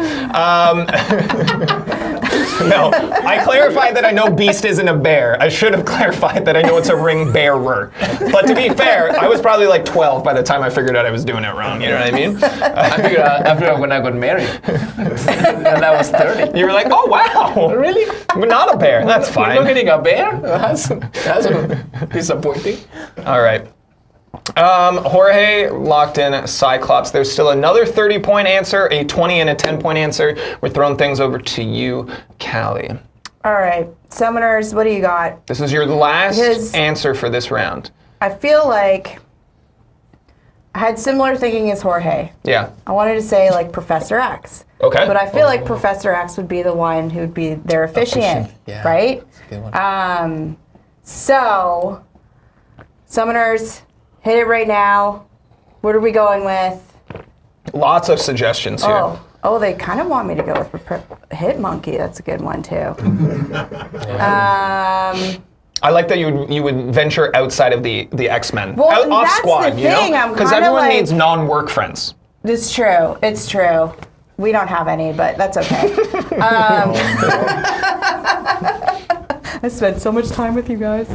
No, I clarified that I know Beast isn't a bear. I should have clarified that I know it's a ring bearer. But to be fair, I was probably like 12 by the time I figured out I was doing it wrong. You know what I mean? I figured out when I got married. And I was 30. You were like, oh, wow. Really? We're not a bear. That's We're not fine. getting a bear? That's disappointing. All right. Jorge locked in Cyclops. There's still another 30-point answer, a 20 and a 10-point answer. We're throwing things over to you, Callie. All right, Summoners, what do you got? This is your last Because- answer for this round. I feel like I had similar thinking as Jorge. Yeah. I wanted to say like Professor X. Okay. But I feel like Professor X would be the one who would be their officiant, yeah. right? That's a good one. So, Summoners, hit it right now. What are we going with? Lots of suggestions here. Oh, they kind of want me to go with Hit Monkey. That's a good one too. I like that you would venture outside of the X-Men. Well, off that's squad, the you know? thing, I'm Because kinda everyone like- needs non-work friends. It's true. It's true. We don't have any, but that's okay. I spent so much time with you guys.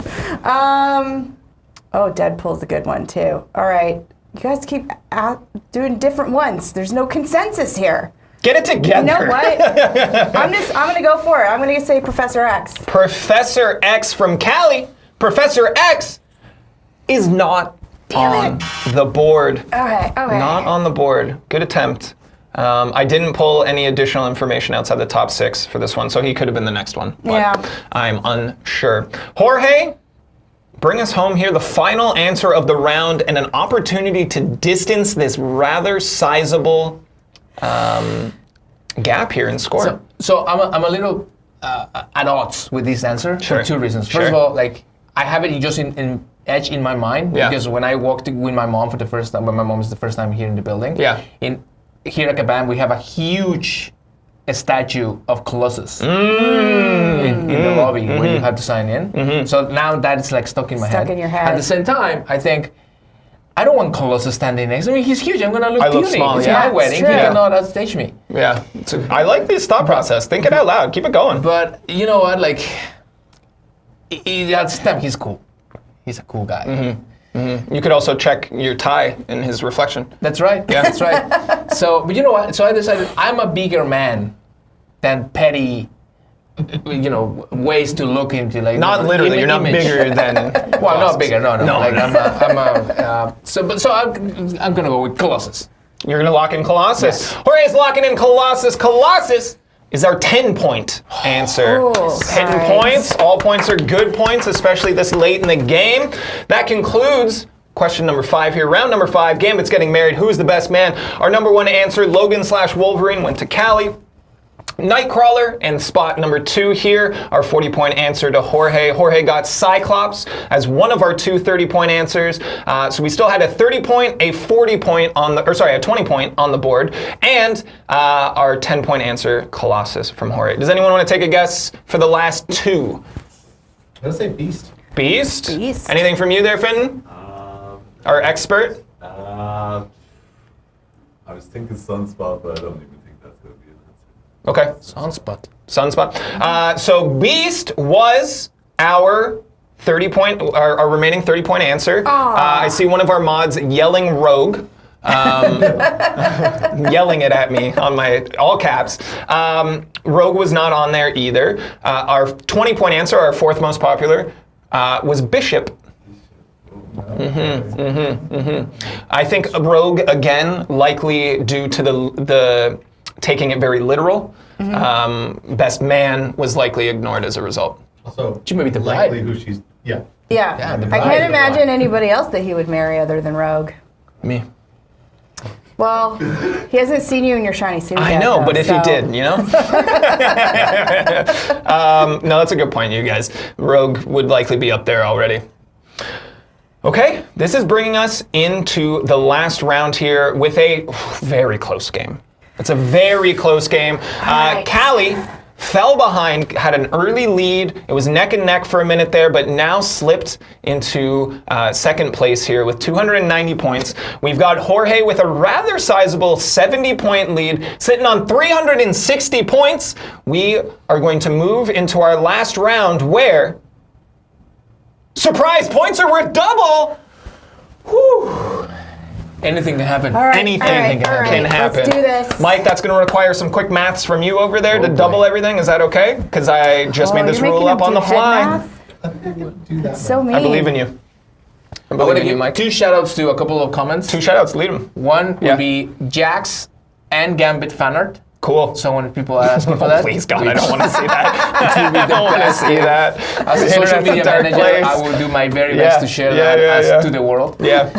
Oh, Deadpool's a good one too. All right, you guys keep doing different ones. There's no consensus here. Get it together. You know what? I'm gonna go for it. I'm gonna say Professor X. Professor X from Cali. Professor X is not on the board. Okay. Not on the board. Good attempt. I didn't pull any additional information outside the top 6 for this one, so he could have been the next one. But Yeah. I'm unsure. Jorge, bring us home here. The final answer of the round and an opportunity to distance this rather sizable gap here in score. So I'm a little at odds with this answer Sure. for 2 reasons. Sure. First of all, like I have it just in edge in my mind Yeah. because when I walked with my mom for the first time, when my mom is the first time here in the building, Yeah. Here at Caban, we have a huge statue of Colossus in the lobby where you have to sign in. So now that is like stuck in my head. Stuck in your head. At the same time, I think I don't want Colossus standing next to me. He's huge. I'm gonna look I look puny. small, It's yeah. my It's wedding. true. He cannot outstage me. Yeah. I like this thought process. Think it out loud. Keep it going. But you know what? Like, that's them. He's cool. He's a cool guy. You could also check your tie in his reflection. That's right. Yeah, that's right. So, but you know what? So I decided I'm a bigger man than petty, ways to look into like. Not literally. You're not image. bigger than. Well, not bigger. No. No. Like so I'm gonna go with Colossus. You're going to lock in Colossus. Yes. Jorge's locking in Colossus. Colossus is our 10-point answer. Ooh, 10 nice. points. All points are good points, especially this late in the game. That concludes question number 5 here. Round number 5, Gambit's getting married. Who is the best man? Our number 1 answer, Logan/Wolverine, went to Callie. Nightcrawler and spot number 2 here, our 40-point answer to Jorge. Jorge got Cyclops as one of our 2 30-point answers. So we still had a 30-point, a 40-point a 20-point on the board, and our 10-point answer, Colossus from Jorge. Does anyone want to take a guess for the last 2? I'm gonna say Beast. Beast? Beast. Anything from you there, Finn? Our expert? I was thinking Sunspot, but I don't even think that's going to be an answer. Okay. Sunspot. Sunspot. So Beast was our 30-point, our remaining 30-point answer. I see one of our mods yelling Rogue. Yelling it at me on my all caps. Rogue was not on there either. Our 20-point answer, our 4th most popular, was Bishop. I think Rogue again, likely due to the taking it very literal. Best man was likely ignored as a result. Also, She may be the likely bride. who she's. Yeah. Yeah. the I bride. can't imagine anybody else that he would marry other than Rogue. Me. Well, he hasn't seen you in your shiny suit I yet, know, though, but if he so- did, no, that's a good point, you guys. Rogue would likely be up there already. Okay, this is bringing us into the last round here with a very close game. It's a very close game. right. Callie fell behind, had an early lead. It was neck and neck for a minute there, but now slipped into second place here with 290 points. We've got Jorge with a rather sizable 70-point lead, sitting on 360 points. We are going to move into our last round where, surprise, points are worth double! Whew. Anything can happen. All right, Anything all right, can happen. Let's do this. Mike, that's going to require some quick maths from you over there to boy. double everything. Is that okay? Because I just made this you're rule making up him on the do fly. head math? Do that. So mean. I believe in you. I I'm believe gonna in you, give Mike. 2 shout-outs to a couple of comments. 2 shoutouts, lead them. One Yeah. would be Jax and Gambit fanart. Cool. So when people are asking for Oh, that, please, God, I don't want to see that. It would be I the don't want to best. see that. As a The social internet's media dark manager, place. I will do my very Yeah, best to share yeah, that yeah. to the world. Yeah.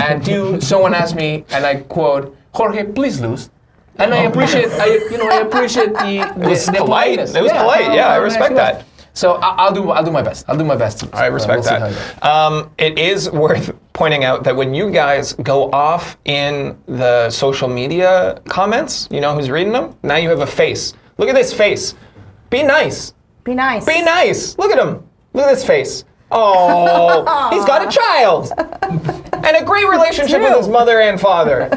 And 2, someone asked me, and I quote, Jorge, please lose. And I appreciate, I appreciate the was polite. politeness. It was polite. Yeah, I respect that. So I'll do my best. I'll do my best. I respect We'll see how it that. It is worth pointing out that when you guys go off in the social media comments, you know who's reading them? Now you have a face. Look at this face. Be nice. Be nice. Be nice. Look at him. Look at this face. Oh, he's got a child. And a great relationship with his mother and father.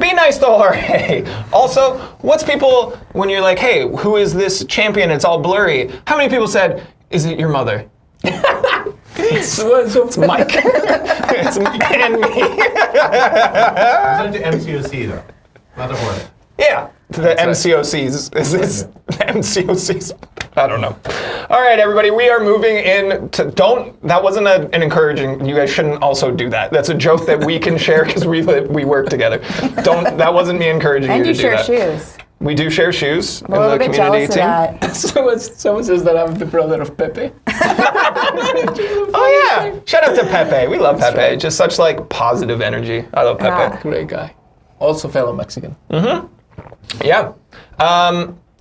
Be nice to Jorge. Also, what's people, when you're like, hey, who is this champion? It's all blurry. How many people said, is it your mother? It's Mike. It's Mike and me. Send it to MCOC though, not the Hornet. Yeah, the MCOCs. Is this MCOCs? I don't know. All right, everybody, we are moving in to, that wasn't an encouraging, you guys shouldn't also do that. That's a joke that we can share because we work together. That wasn't me encouraging And you you to do share that. shoes. We do share shoes I'm a little bit jealous of that. Someone says that I'm the brother of Pepe. Oh yeah, shout out to Pepe. We love Pepe. right. Just such like positive energy. I love Pepe. Yeah. Great guy. Also fellow Mexican. Yeah.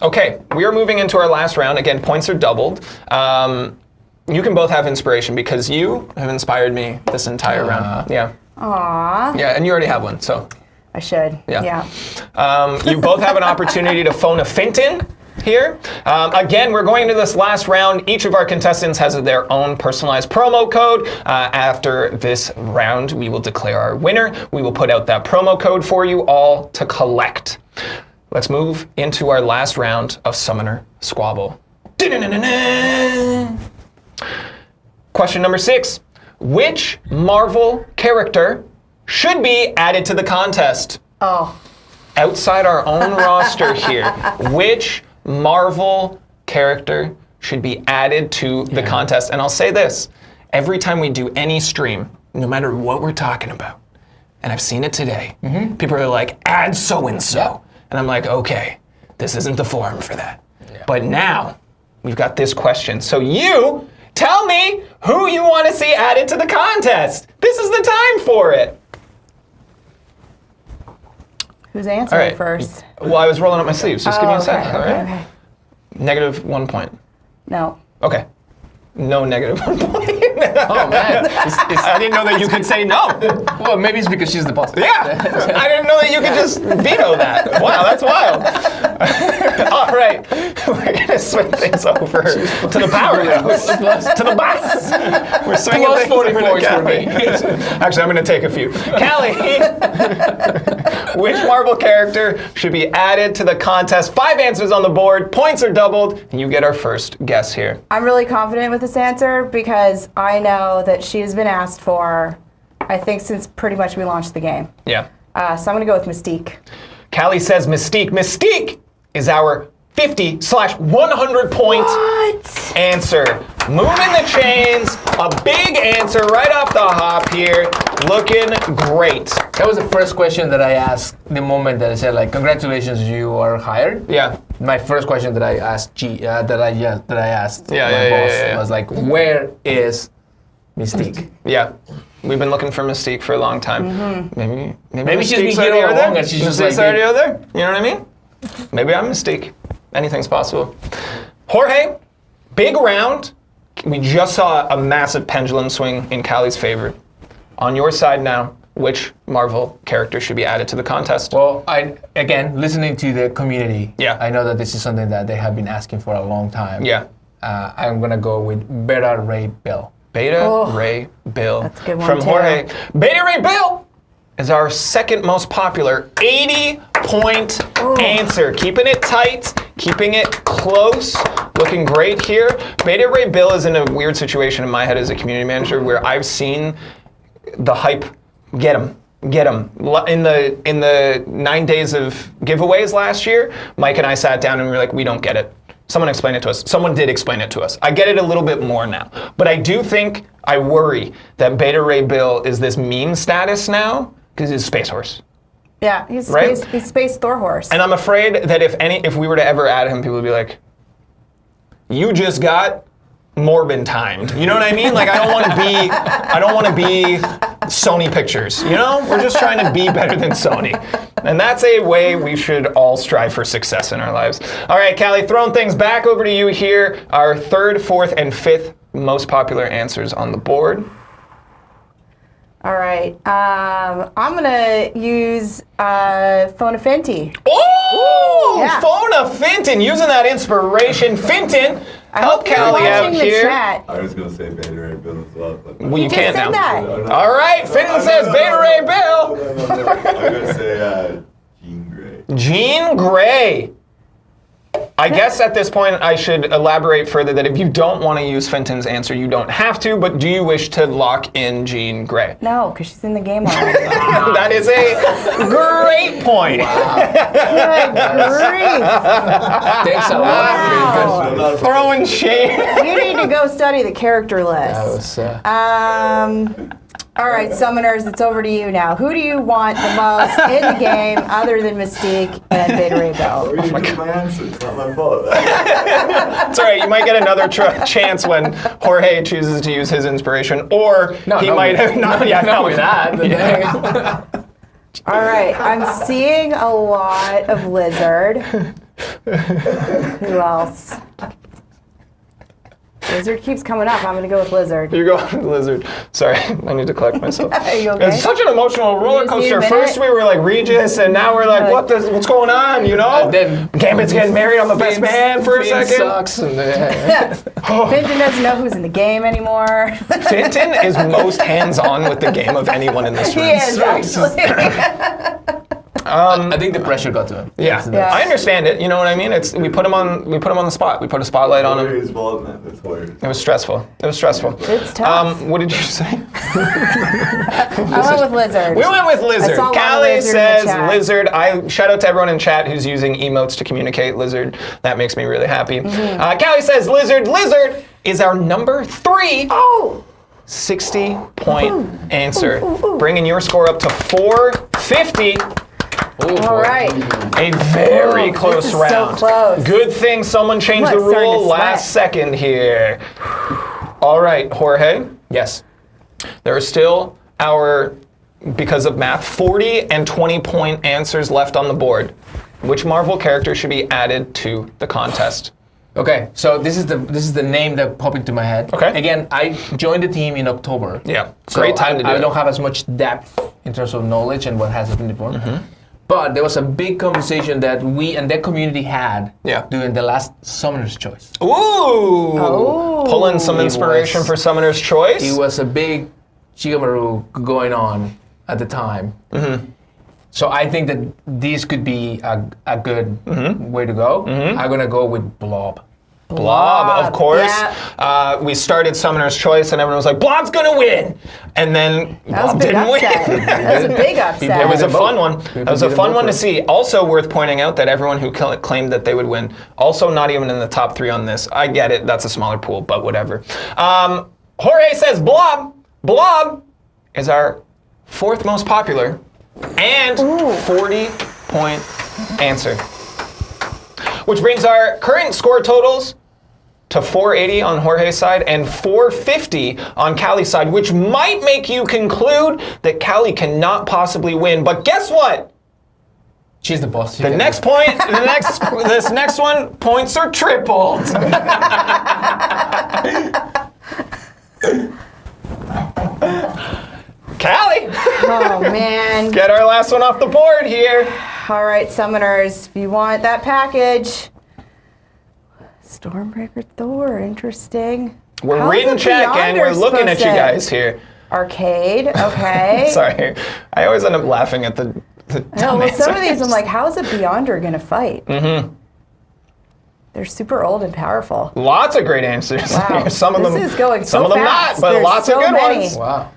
Okay, we are moving into our last round. Again, points are doubled. You can both have inspiration because you have inspired me this entire round. Yeah. Aw. Yeah, and you already have one, so. I should. Yeah. Yeah. You both have an opportunity to phone a Finton. here. Again, we're going into this last round. Each of our contestants has their own personalized promo code. After this round, we will declare our winner. We will put out that promo code for you all to collect. Let's move into our last round of Summoner Squabble. Question number 6. Which Marvel character should be added to the contest? Oh. Outside our own roster here, which Marvel character should be added to the contest? And I'll say this, every time we do any stream, no matter what we're talking about, and I've seen it today, people are like, add so-and-so. And I'm like, okay, this isn't the forum for that. Yeah. But now, we've got this question. So you tell me who you want to see added to the contest. This is the time for it. Who's answering All right. first? Well, I was rolling up my sleeves. Just give me a second. All right. Okay. Negative 1 point. No. Okay. No negative 1 point. Oh man, I didn't know that you could say no. well maybe it's because she's the boss. Yeah, I didn't know that you could just veto that. Wow, that's wild. All right, we're gonna swing things over to the powerhouse, to the boss. We're swinging Plus things 40 over to points for Callie. me. Actually, I'm gonna take a few. Callie, which Marvel character should be added to the contest? 5 answers on the board. Points are doubled, and you get our first guess here. I'm really confident with this answer because I know that she has been asked for, I think, since pretty much we launched the game. Yeah. So I'm going to go with Mystique. Callie says Mystique. Mystique is our 50/100 point answer. Moving the chains, a big answer right off the hop here. Looking great. That was the first question that I asked the moment that I said, like, congratulations, you are hired. Yeah. My first question that I asked that I asked Yeah, my yeah, boss yeah, yeah. was like, where is Mystique? Yeah. We've been looking for Mystique for a long time. Maybe she's Mystique's been here already all over there. along and she's just Mystique's like, already over there. You know what I mean? Maybe I'm Mystique. Anything's possible. Jorge, big round. We just saw a massive pendulum swing in Callie's favor. On your side now, which Marvel character should be added to the contest? Well, again, listening to the community, Yeah. I know that this is something that they have been asking for a long time. Yeah. I'm going to go with Beta Ray Bill. Beta Ray Bill. That's a good one, From too. Jorge. Beta Ray Bill is our second most popular 80-point answer. Keeping it tight, keeping it close, looking great here. Beta Ray Bill is in a weird situation in my head as a community manager where I've seen the hype get him. In the 9 days of giveaways last year, Mike and I sat down and we were like, we don't get it. Someone explained it to us. Someone did explain it to us. I get it a little bit more now. But I do think, I worry that Beta Ray Bill is this meme status now because he's Space Horse. Yeah, he's Right? Space Thor Horse. And I'm afraid that if we were to ever add him, people would be like, you just got Morbin timed. You know what I mean? Like I don't want to be Sony Pictures. You know? We're just trying to be better than Sony. And that's a way we should all strive for success in our lives. All right, Callie, throwing things back over to you here. Our 3rd, 4th, and 5th most popular answers on the board. All right. I'm going to use Fona Fenty. Oh! Yeah. Fona Finton, using that inspiration. Finton, I help hope you're Callie out watching the here. chat. I was gonna say Beta Ray Bill as well, but Well, you just can't said now. that. All right, Finton says Beta Ray Bill. No. I'm gonna say Jean Grey. Jean Grey. I guess at this point I should elaborate further that if you don't want to use Fenton's answer, you don't have to, but do you wish to lock in Jean Grey? No, because she's in the game already. That is a great point. Good Thanks a lot. Wow. Throwing shade. grief. You need to go study the character list. That was, All right, Summoners, it's over to you now. Who do you want the most in the game other than Mystique and Beta Ray Bill? You took my answer. It's not my fault. It's all right. You might get another chance when Jorge chooses to use his inspiration, or he might have not. Yeah, not with that. that. All right, I'm seeing a lot of Lizard. Who else? Lizard keeps coming up. I'm going to go with lizard. You go with Lizard. Sorry, I need to collect myself. Are you okay? It's such an emotional roller just need a coaster. minute? First we were like Regis, and now we're like, what's going on? You know? Then Gambit's getting married. I'm the best man for a Finn second. sucks. And, Finton doesn't know who's in the game anymore. Finton is most hands-on with the game of anyone in this room. He is, actually. I think the pressure got to him. Yeah. Yeah. I understand it. You know what I mean? We put him on the spot. We put a spotlight on him. Hilarious fault, man. That's hilarious. It was stressful. It's tough. What did you say? I went with lizard. We went with Lizard. I saw one Callie lizard in the says chat. Lizard. I shout out to everyone in chat who's using emotes to communicate Lizard. That makes me really happy. Callie says Lizard. Lizard is our number 3. Oh! 60-point answer, bringing your score up to 450. All right. A very close this is round. so close. Good thing someone changed I'm the starting rule to last sweat. second here. All right, Jorge. Yes. There are still because of math, 40 and 20-point answers left on the board. Which Marvel character should be added to the contest? Okay, so this is the name that popped into my head. Okay. Again, I joined the team in October. Yeah, So great time to do I it. don't have as much depth in terms of knowledge and what has been before. But there was a big conversation that we and that community had during the last Summoner's Choice. Ooh! Pulling some inspiration for Summoner's Choice. It was a big Chigamaru going on at the time. So I think that these could be a good way to go. I'm going to go with Blob. Blob, of course. Yeah. We started Summoner's Choice, and everyone was like, "Blob's gonna win," and then That was a Blob big didn't upset. win. That was a big upset. It was a People fun vote. one. People That was a didn't fun vote one for to it. see. Also worth pointing out that everyone who claimed that they would win, also not even in the top 3 on this. I get it. That's a smaller pool, but whatever. Jorge says Blob. Blob is our 4th most popular and 40-point answer. Which brings our current score totals to 480 on Jorge's side and 450 on Callie's side, which might make you conclude that Callie cannot possibly win. But guess what? She's the boss. This next one, points are tripled. Callie, Oh, man. get our last one off the board here. All right, Summoners, if you want that package. Stormbreaker Thor, interesting. We're How's reading the chat, gang. We're Beyonders looking at you supposed to- guys here. Arcade, okay. Sorry, I always end up laughing at the No, dumb well, some of answers. these I'm like, how is a Beyonder gonna fight? They're super old and powerful. Lots of great answers. Wow. Some of This them, is going some so of them fast. not, but There's lots so of good many. ones. Wow.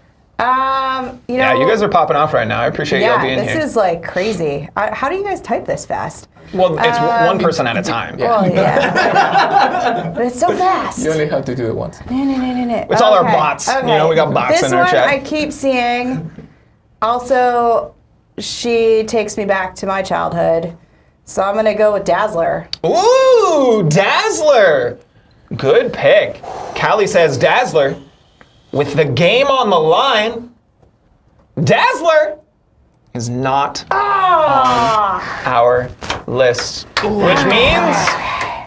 You know, Yeah, you guys are popping off right now. I appreciate y'all yeah, being this here. is like crazy. How do you guys type this fast? Well, it's one person at a time. Well, yeah. But it's so fast. You only have to do it once. No. It's all our bots. You know, we got bots this in our one chat. I keep seeing. Also, she takes me back to my childhood. So I'm going to go with Dazzler. Ooh, Dazzler. Good pick. Callie says Dazzler. With the game on the line, Dazzler is not on our list. Which means,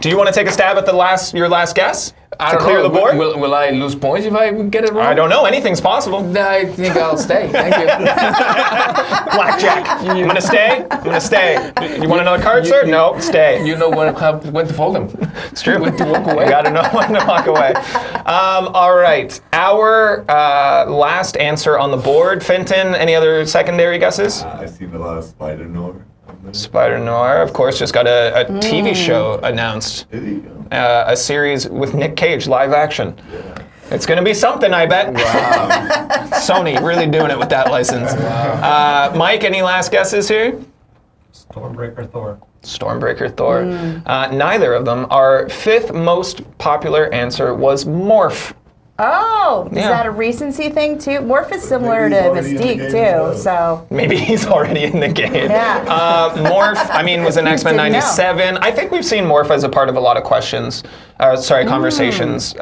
do you want to take a stab at your last guess? I to don't clear know. the board? Will I lose points if I get it wrong? I don't know. Anything's possible. I think I'll stay. Thank you. Blackjack. I'm gonna stay. I'm gonna stay. You want another card, sir? No, stay. You know when to fold them. It's true. When to walk away. You gotta know when to walk away. All right. Our last answer on the board. Fenton, any other secondary guesses? I've seen a lot of Spider Noir. Spider Noir, of course, just got a TV show announced. There you go. A series with Nick Cage, live action. It's going to be something, I bet. Wow. Sony really doing it with that license. Mike, any last guesses here? Stormbreaker Thor. Stormbreaker Thor. Neither of them. Our 5th most popular answer was Morph. Oh, is Yeah. that a recency thing too? Morph is similar Maybe to he's already in the Mystique game too, as so. Maybe he's already in the game. Yeah. Morph, I mean, was in X-Men didn't know. 97. I think we've seen Morph as a part of a lot of questions, conversations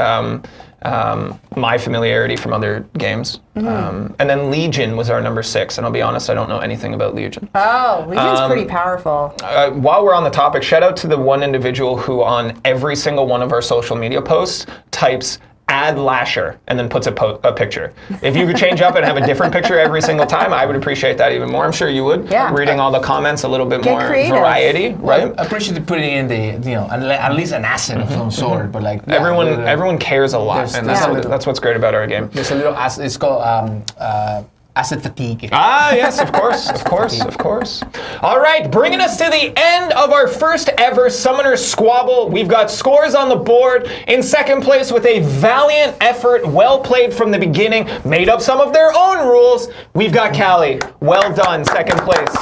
my familiarity from other games. And then Legion was our number 6, and I'll be honest, I don't know anything about Legion. Oh, Legion's pretty powerful. While we're on the topic, shout out to the one individual who on every single one of our social media posts types add Lasher and then puts a picture. If you could change up and have a different picture every single time, I would appreciate that even more. I'm sure you would. Yeah. Reading all the comments, a little bit more creative. variety, right? I appreciate you putting in at least an asset of some sort, but like Everyone cares a lot, and that's what's great about our game. There's a little it's called asset fatigue. Yes, of course. All right, bringing us to the end of our first ever Summoner Squabble. We've got scores on the board. In second place with a valiant effort, well played from the beginning, made up some of their own rules. We've got Callie. Well done, second place.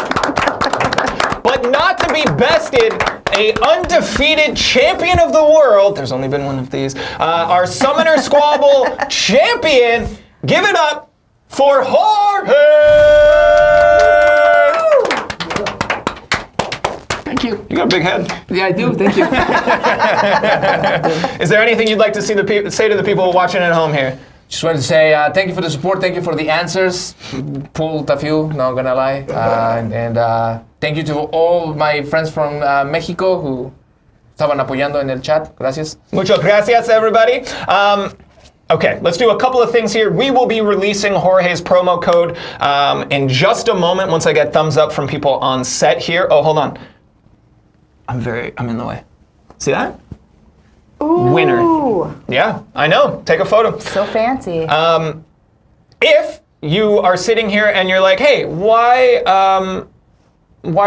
But not to be bested, a undefeated champion of the world. There's only been one of these. Our Summoner Squabble champion. Give it up for Jorge! Thank you. You got a big head. Yeah, I do. Thank you. Is there anything you'd like to say to the people watching at home here? Just wanted to say thank you for the support. Thank you for the answers. Pulled a few, not gonna lie. And thank you to all my friends from Mexico who estaban apoyando en el chat. Gracias. Muchas gracias, everybody. Okay, let's do a couple of things here. We will be releasing Jorge's promo code in just a moment once I get thumbs up from people on set here. Oh, hold on. I'm in the way. See that? Ooh. Winner. Yeah, I know. Take a photo. So fancy. If you are sitting here and you're like, hey, why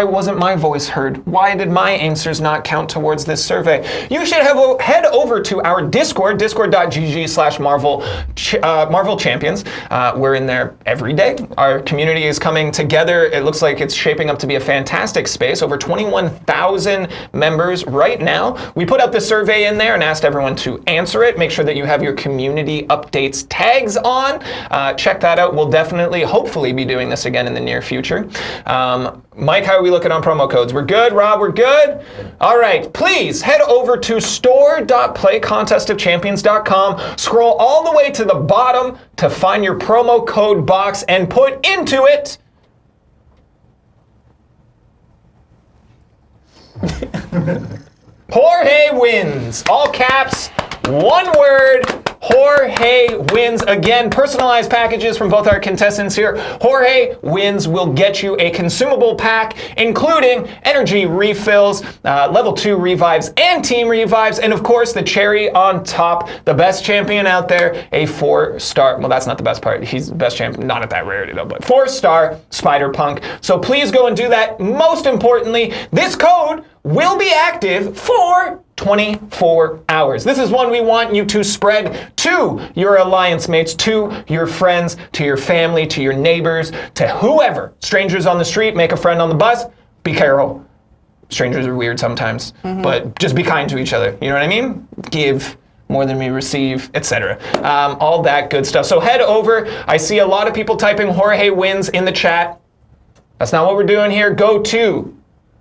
wasn't my voice heard? Why did my answers not count towards this survey? You should head over to our Discord, discord.gg/Marvel Champions. We're in there every day. Our community is coming together. It looks like it's shaping up to be a fantastic space. Over 21,000 members right now. We put out the survey in there and asked everyone to answer it. Make sure that you have your community updates tags on. Check that out. We'll definitely, hopefully, be doing this again in the near future. Mike, how are we looking on promo codes? We're good, Rob, we're good? All right, please head over to store.playcontestofchampions.com, scroll all the way to the bottom to find your promo code box and put into it Jorge wins. All caps, one word. Jorge wins. Again, personalized packages from both our contestants here. Jorge wins will get you a consumable pack, including energy refills, level 2 revives, and team revives, and of course, the cherry on top, the best champion out there, a 4-star, well, that's not the best part. He's the best champion, not at that rarity though, but 4-star Spider-Punk. So please go and do that. Most importantly, this code will be active for 24 hours. This is one we want you to spread to your alliance mates, to your friends, to your family, to your neighbors, to whoever. Strangers on the street, make a friend on the bus. Be careful. Strangers are weird sometimes, but just be kind to each other. You know what I mean? Give more than we receive, etc. All that good stuff. So head over. I see a lot of people typing Jorge wins in the chat. That's not what we're doing here. Go to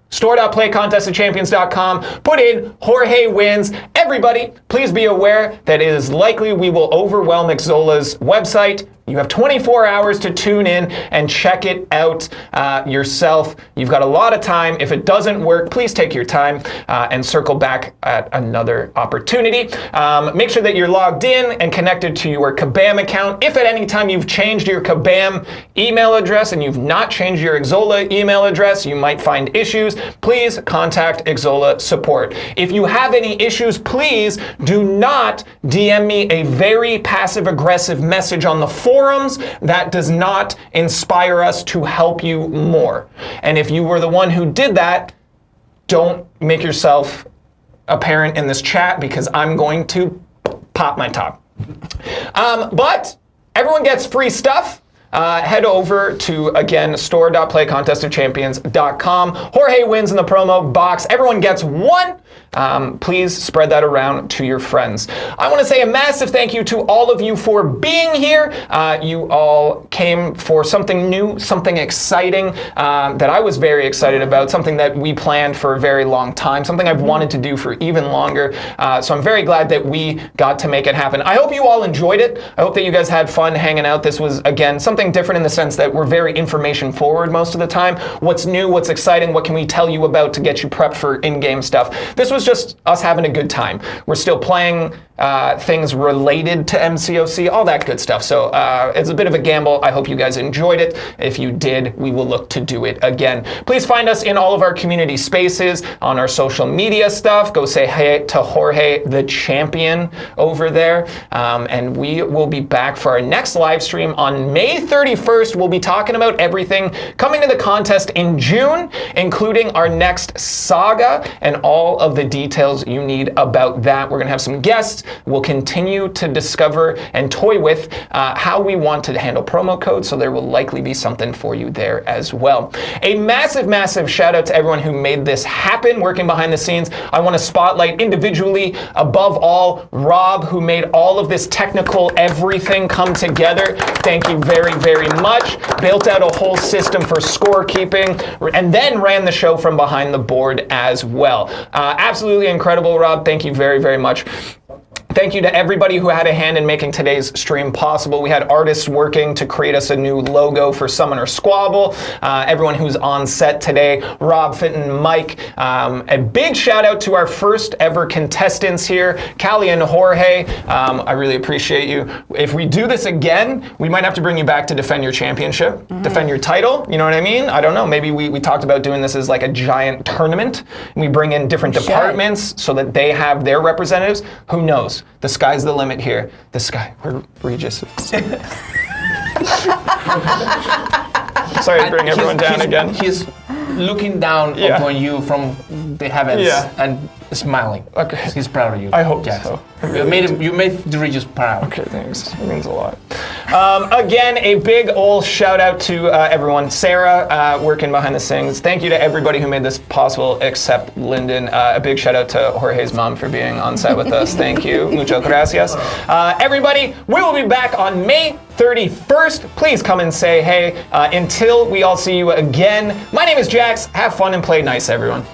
store.playcontestofchampions.com. Put in Jorge wins. Everybody, please be aware that it is likely we will overwhelm Xola's website. You have 24 hours to tune in and check it out yourself. You've got a lot of time. If it doesn't work, please take your time and circle back at another opportunity. Make sure that you're logged in and connected to your Kabam account. If at any time you've changed your Kabam email address and you've not changed your Xola email address, you might find issues. Please contact Xola support. If you have any issues, please do not DM me a very passive-aggressive message on the forums. That does not inspire us to help you more. And if you were the one who did that, don't make yourself apparent in this chat because I'm going to pop my top. But everyone gets free stuff. head over to, again, store.playcontestofchampions.com. Jorge wins in the promo box. Everyone gets one. Please spread that around to your friends. I want to say a massive thank you to all of you for being here. You all came for something new, something exciting that I was very excited about, something that we planned for a very long time, something I've wanted to do for even longer. So I'm very glad that we got to make it happen. I hope you all enjoyed it. I hope that you guys had fun hanging out. This was, again, something different in the sense that we're very information forward most of the time. What's new, what's exciting, what can we tell you about to get you prepped for in-game stuff. This was just us having a good time. We're still playing things related to MCOC, all that good stuff. So it's a bit of a gamble. I hope you guys enjoyed it. If you did, we will look to do it again. Please find us in all of our community spaces, on our social media stuff. Go say hey to Jorge the Champion over there. And we will be back for our next live stream on May 31st. We'll be talking about everything coming to the contest in June, including our next saga and all of the details you need about that. We're going to have some guests. We'll continue to discover and toy with how we want to handle promo codes, so there will likely be something for you there as well. A massive, massive shout out to everyone who made this happen, working behind the scenes. I want to spotlight individually, above all, Rob, who made all of this technical everything come together. Thank you very, very much. Built out a whole system for scorekeeping, and then ran the show from behind the board as well. Absolutely incredible, Rob. Thank you very, very much. Thank you to everybody who had a hand in making today's stream possible. We had artists working to create us a new logo for Summoner Squabble. Everyone who's on set today, Rob, Fitton, Mike. A big shout out to our first ever contestants here, Callie and Jorge. I really appreciate you. If we do this again, we might have to bring you back to defend your championship, defend your title. You know what I mean? I don't know. Maybe we talked about doing this as like a giant tournament. And we bring in different departments so that they have their representatives. Who knows? The sky's the limit here. The sky. We're Regis. Sorry to bring everyone down again. He's looking down upon you from the heavens and smiling. Okay. He's proud of you. I hope Jackson. so. You made Regis proud. Okay, thanks. It means a lot. Again, a big ol' shout out to everyone. Sarah, working behind the scenes. Thank you to everybody who made this possible except Lyndon. A big shout out to Jorge's mom for being on set with us. Thank you. Mucho gracias. Everybody, we will be back on May 31st. Please come and say hey. Until we all see you again, my name is Jax. Have fun and play nice, everyone.